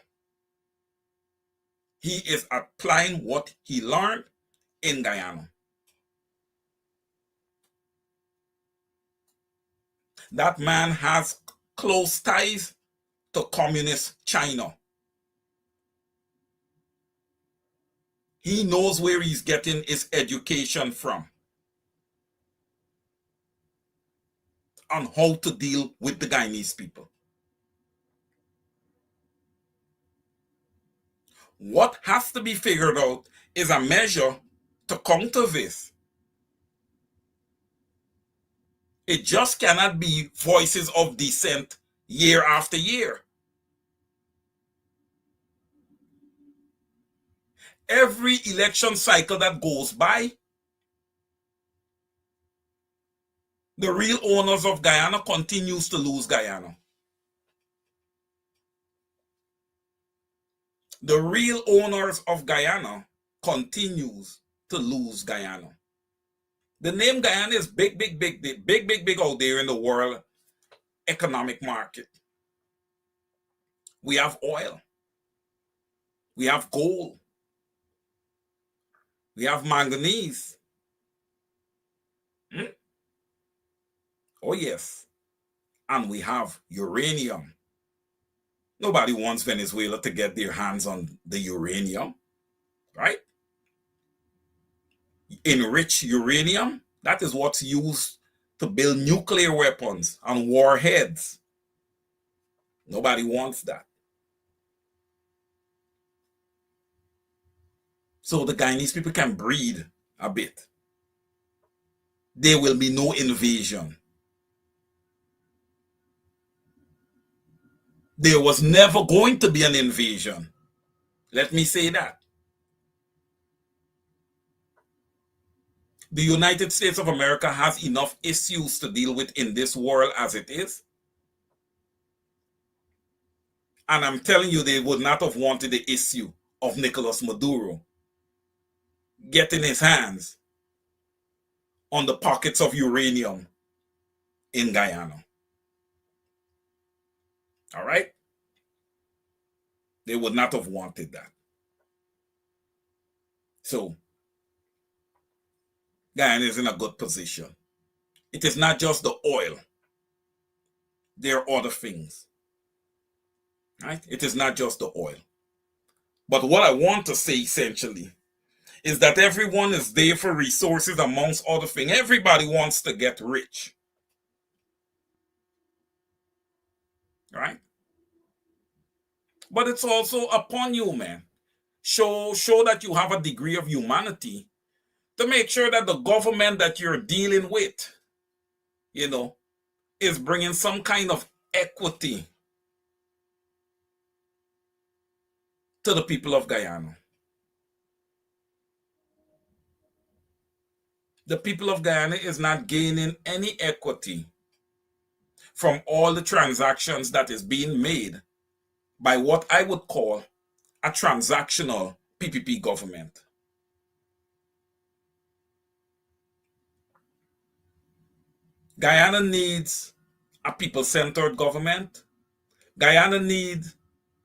He is applying what he learned in Guyana. That man has close ties to communist China. He knows where he's getting his education from on how to deal with the Guyanese people. What has to be figured out is a measure to counter this. It just cannot be voices of dissent year after year. Every election cycle that goes by, the real owners of Guyana continues to lose Guyana. The real owners of Guyana continues to lose Guyana. The name Guyana is big out there in the world economic market. We have oil. We have gold. We have manganese. Oh yes. And we have uranium. Nobody wants Venezuela to get their hands on the uranium, right? Enriched uranium, that is what's used to build nuclear weapons and warheads. Nobody wants that. So the Guyanese people can breathe a bit. There will be no invasion. There was never going to be an invasion. Let me say that. The United States of America has enough issues to deal with in this world as it is. And I'm telling you, they would not have wanted the issue of Nicolas Maduro getting his hands on the pockets of uranium in Guyana. All right? They would not have wanted that. So, Guyana is in a good position. It is not just the oil. There are other things. Right? It is not just the oil. But what I want to say essentially is that everyone is there for resources amongst other things. Everybody wants to get rich. Right? But it's also upon you, man. Show that you have a degree of humanity to make sure that the government that you're dealing with, is bringing some kind of equity to the people of Guyana. The people of Guyana is not gaining any equity from all the transactions that is being made by what I would call a transactional PPP government. Guyana needs a people-centered government. Guyana needs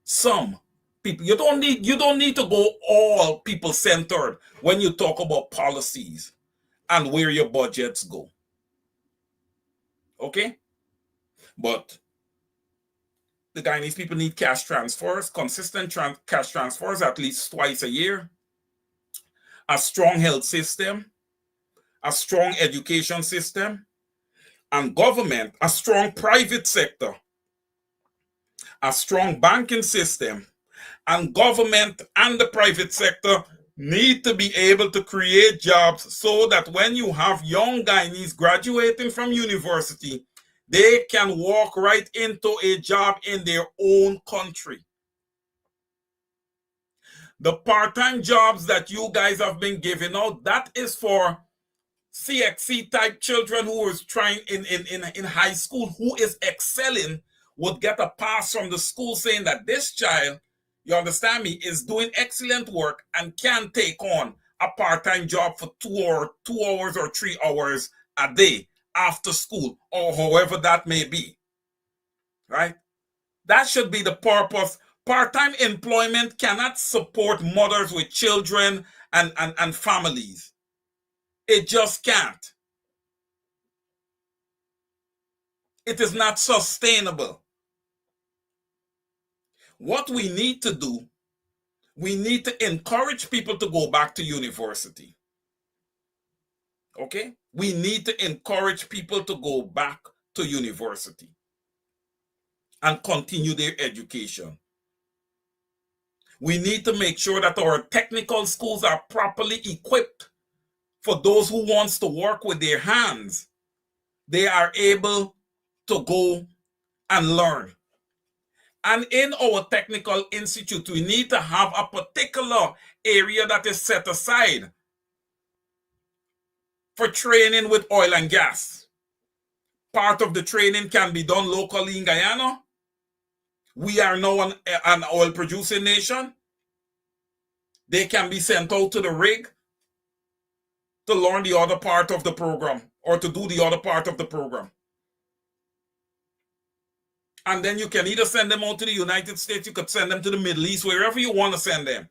some people. You don't need to go all people-centered when you talk about policies and where your budgets go. Okay? But the Guyanese people need cash transfers, consistent cash transfers at least twice a year, a strong health system, a strong education system, and government, a strong private sector, a strong banking system, and government and the private sector need to be able to create jobs so that when you have young Guyanese graduating from university, they can walk right into a job in their own country. The part-time jobs that you guys have been giving out, that is for CXC type children who is trying in high school, who is excelling, would get a pass from the school saying that this child, you understand me, is doing excellent work and can take on a part-time job for 2 hours or 3 hours a day after school, or however that may be. Right? That should be the purpose. Part-time employment cannot support mothers with children and families. It just can't. It is not sustainable. What we need to do, we need to encourage people to go back to university. Okay? We need to encourage people to go back to university and continue their education. We need to make sure that our technical schools are properly equipped for those who wants to work with their hands. They are able to go and learn. And in our technical institute, we need to have a particular area that is set aside for training with oil and gas. Part of the training can be done locally in Guyana. We are now an oil producing nation. They can be sent out to the rig to learn the other part of the program or to do the other part of the program. And then you can either send them out to the United States, you could send them to the Middle East, wherever you want to send them.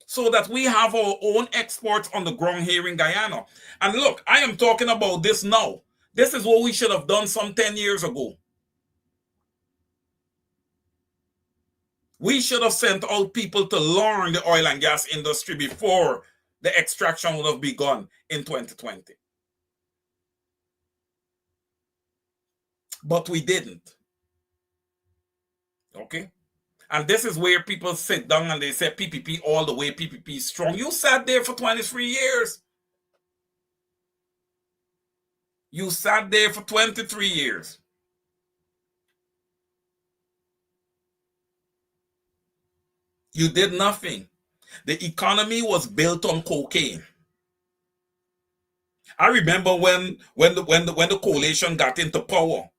So that we have our own exports on the ground here in Guyana. And look, I am talking about this now. This is what we should have done some 10 years ago. We should have sent out people to learn the oil and gas industry before the extraction would have begun in 2020. But we didn't. Okay? And this is where people sit down and they say PPP all the way, PPP is strong. You sat there for 23 years. You sat there for 23 years. You did nothing. The economy was built on cocaine. I remember when the coalition got into power,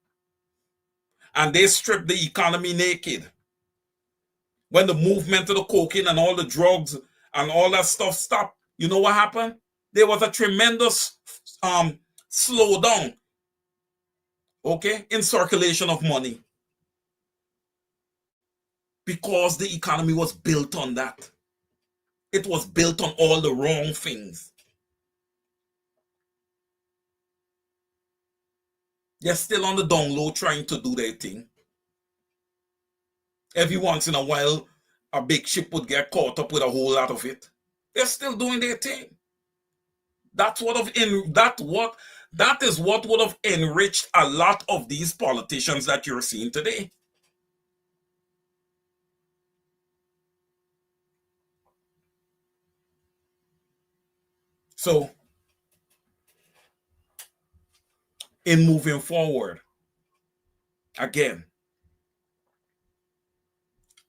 and they stripped the economy naked. When the movement of the cocaine and all the drugs and all that stuff stopped, you know what happened? There was a tremendous slowdown, okay, in circulation of money, because the economy was built on that. It was built on all the wrong things. They're still on the down low trying to do their thing. Every once in a while, a big ship would get caught up with a whole lot of it. They're still doing their thing. That is what would have enriched a lot of these politicians that you're seeing today. So, in moving forward, again,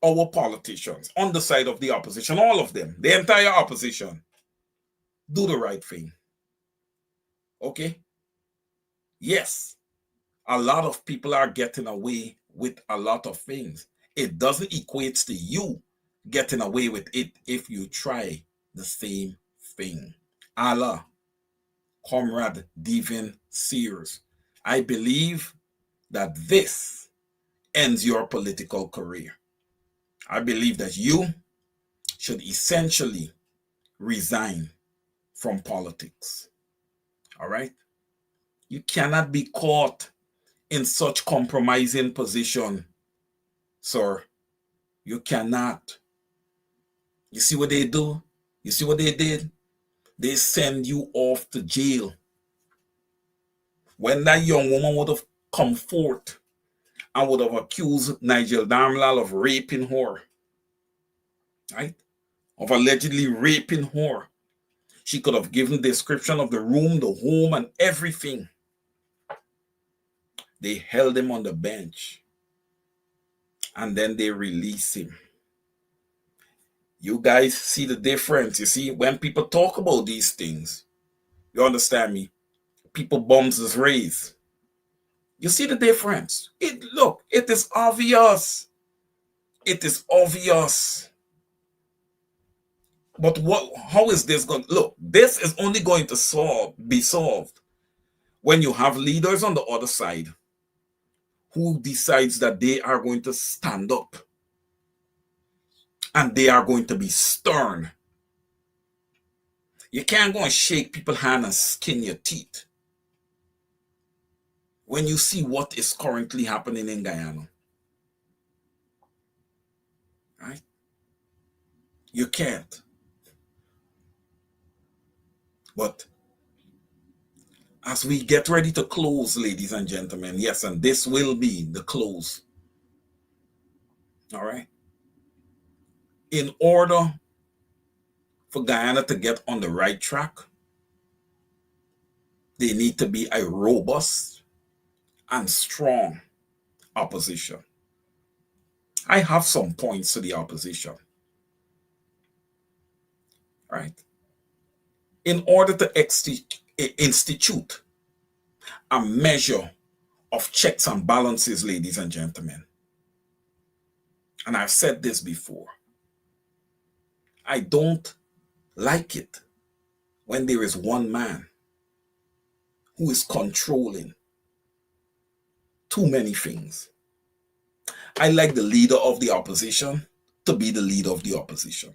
our politicians on the side of the opposition, all of them, the entire opposition, do the right thing. Okay? Yes, a lot of people are getting away with a lot of things. It doesn't equate to you getting away with it if you try the same thing. Allah, Comrade Devin Sears, I believe that this ends your political career. I believe that you should essentially resign from politics. All right? You cannot be caught in such compromising position, sir. You cannot. You see what they do? You see what they did? They send you off to jail. When that young woman would have come forth and would have accused Nigel Darmlal of raping her, right? Of allegedly raping her. She could have given description of the room, the home, and everything. They held him on the bench. And then they released him. You guys see the difference. You see, when people talk about these things, you understand me? People bombs is raised. You see the difference? Look, it is obvious. It is obvious. But how is this going? Look, this is only going to be solved when you have leaders on the other side who decides that they are going to stand up and they are going to be stern. You can't go and shake people's hand and skin your teeth when you see what is currently happening in Guyana. Right? You can't. But as we get ready to close, ladies and gentlemen, yes, and this will be the close. All right? In order for Guyana to get on the right track, they need to be a robust and strong opposition. I have some points to the opposition. Right? In order to institute a measure of checks and balances, ladies and gentlemen, and I've said this before, I don't like it when there is one man who is controlling too many things. I like the leader of the opposition to be the leader of the opposition.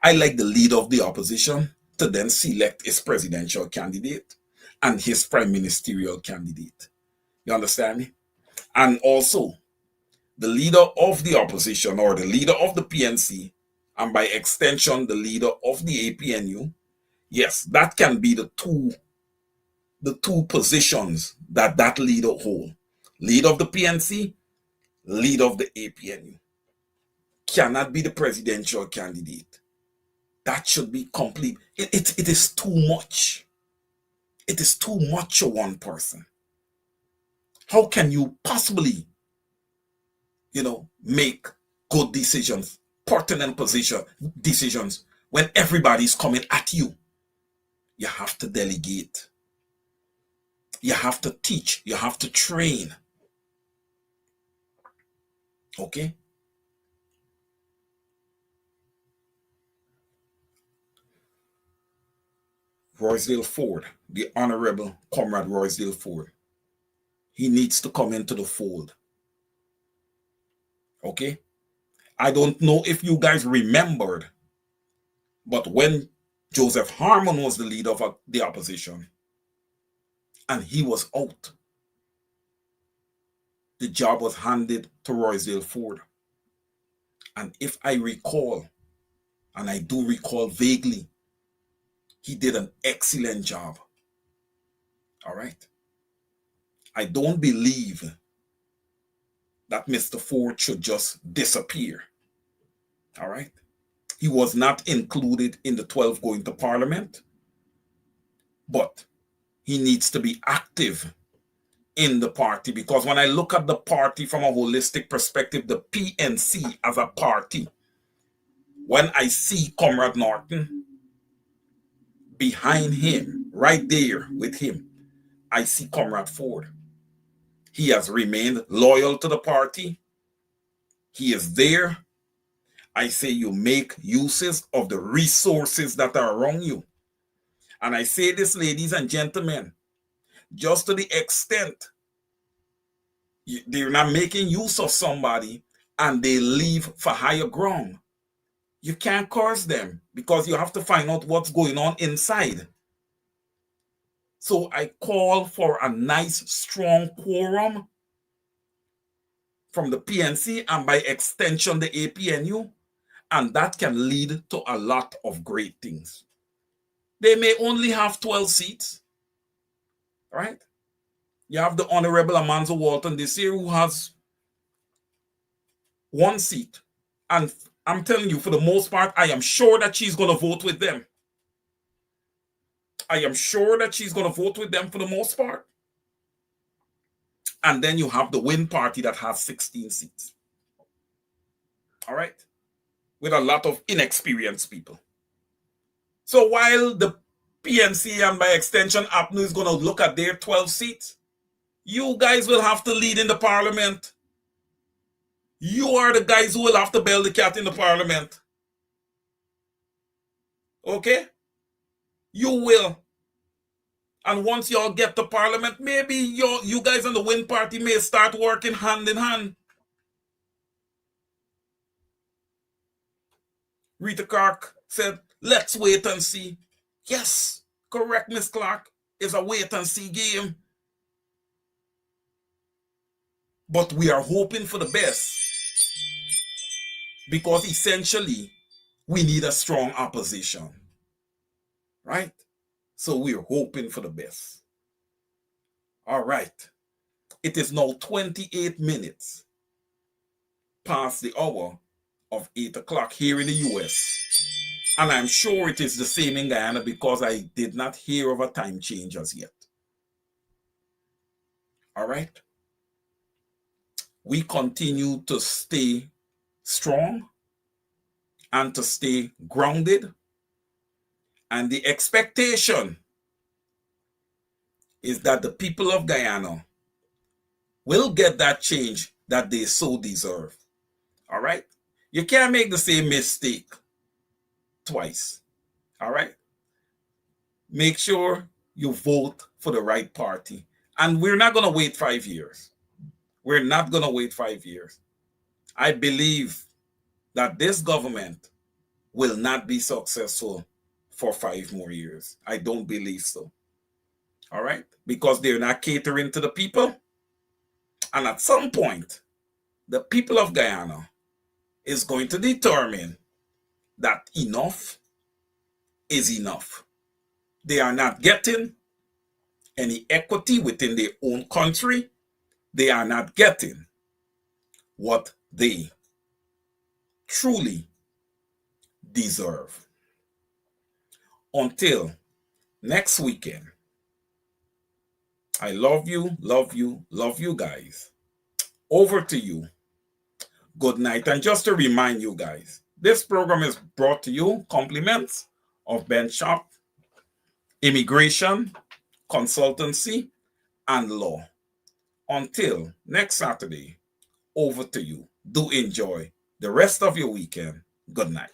I like the leader of the opposition to then select his presidential candidate and his prime ministerial candidate. You understand me? And also, the leader of the opposition or the leader of the PNC, and by extension, the leader of the APNU, yes, that can be the two positions that leader hold. Leader of the PNC, leader of the APNU. Cannot be the presidential candidate. That should be complete. It is too much. It is too much of one person. How can you possibly, make good decisions, pertinent decisions when everybody's coming at you? You have to delegate. You have to teach. You have to train. Okay? Roysdale Ford, the Honorable Comrade Roysdale Ford, he needs to come into the fold. Okay? I don't know if you guys remembered, but when Joseph Harmon was the leader of the opposition and he was out, the job was handed to Roysdale Ford. And if I recall, and I do recall vaguely, he did an excellent job. All right? I don't believe that Mr. Ford should just disappear. All right? He was not included in the 12 going to Parliament, but he needs to be active in the party, because when I look at the party from a holistic perspective, the PNC as a party, when I see Comrade Norton behind him, right there with him, I see Comrade Ford. He has remained loyal to the party. He is there. I say you make uses of the resources that are around you. And I say this, ladies and gentlemen, just to the extent they're not making use of somebody and they leave for higher ground, you can't curse them, because you have to find out what's going on inside. So I call for a nice, strong quorum from the PNC and by extension the APNU, and that can lead to a lot of great things. They may only have 12 seats, right? You have the Honorable Amanzo Walton this year, who has 1 seat. And I'm telling you, for the most part, I am sure that she's going to vote with them. I am sure that she's going to vote with them for the most part. And then you have the Win Party that has 16 seats. All right? With a lot of inexperienced people. So while the PNC and by extension APNU is going to look at their 12 seats, you guys will have to lead in the Parliament. You are the guys who will have to bail the cat in the Parliament. Okay? You will. And once y'all get to Parliament, maybe you guys in the Win Party may start working hand in hand. Rita Clark said, let's wait and see. Yes, correct, Miss Clark. It's a wait and see game. But we are hoping for the best, because essentially we need a strong opposition, right? So we're hoping for the best. All right. It is now 28 minutes past the hour of 8 o'clock here in the US. And I'm sure it is the same in Guyana, because I did not hear of a time change as yet. All right. We continue to stay strong and to stay grounded. And the expectation is that the people of Guyana will get that change that they so deserve. All right? You can't make the same mistake twice. All right? Make sure you vote for the right party. And we're not going to wait 5 years. We're not going to wait 5 years. I believe that this government will not be successful for 5 more years. I don't believe so. All right? Because they're not catering to the people. And at some point, the people of Guyana is going to determine that enough is enough. They are not getting any equity within their own country. They are not getting what they truly deserve. Until next weekend, I love you, love you, love you guys. Over to you. Good night. And just to remind you guys, this program is brought to you compliments of Ben Shop, Immigration, Consultancy, and Law. Until next Saturday, over to you. Do enjoy the rest of your weekend. Good night.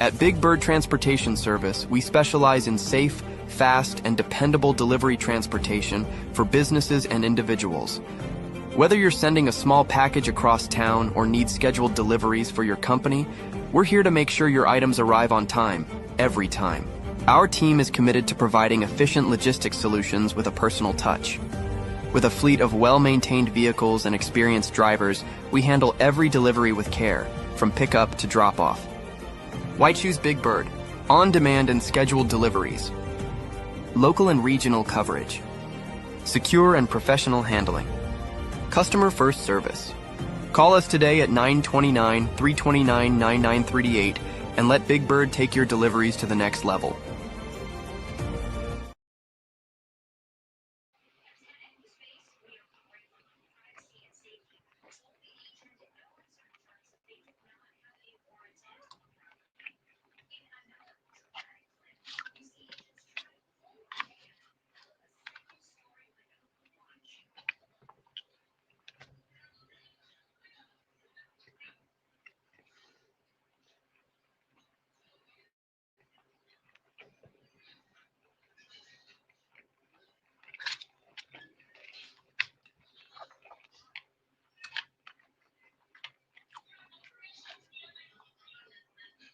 At Big Bird Transportation Service, we specialize in safe, fast, and dependable delivery transportation for businesses and individuals. Whether you're sending a small package across town or need scheduled deliveries for your company, we're here to make sure your items arrive on time, every time. Our team is committed to providing efficient logistics solutions with a personal touch. With a fleet of well-maintained vehicles and experienced drivers, we handle every delivery with care, from pickup to drop-off. Why choose Big Bird? On-demand and scheduled deliveries. Local and regional coverage. Secure and professional handling. Customer-first service. Call us today at 929-329-9938 and let Big Bird take your deliveries to the next level.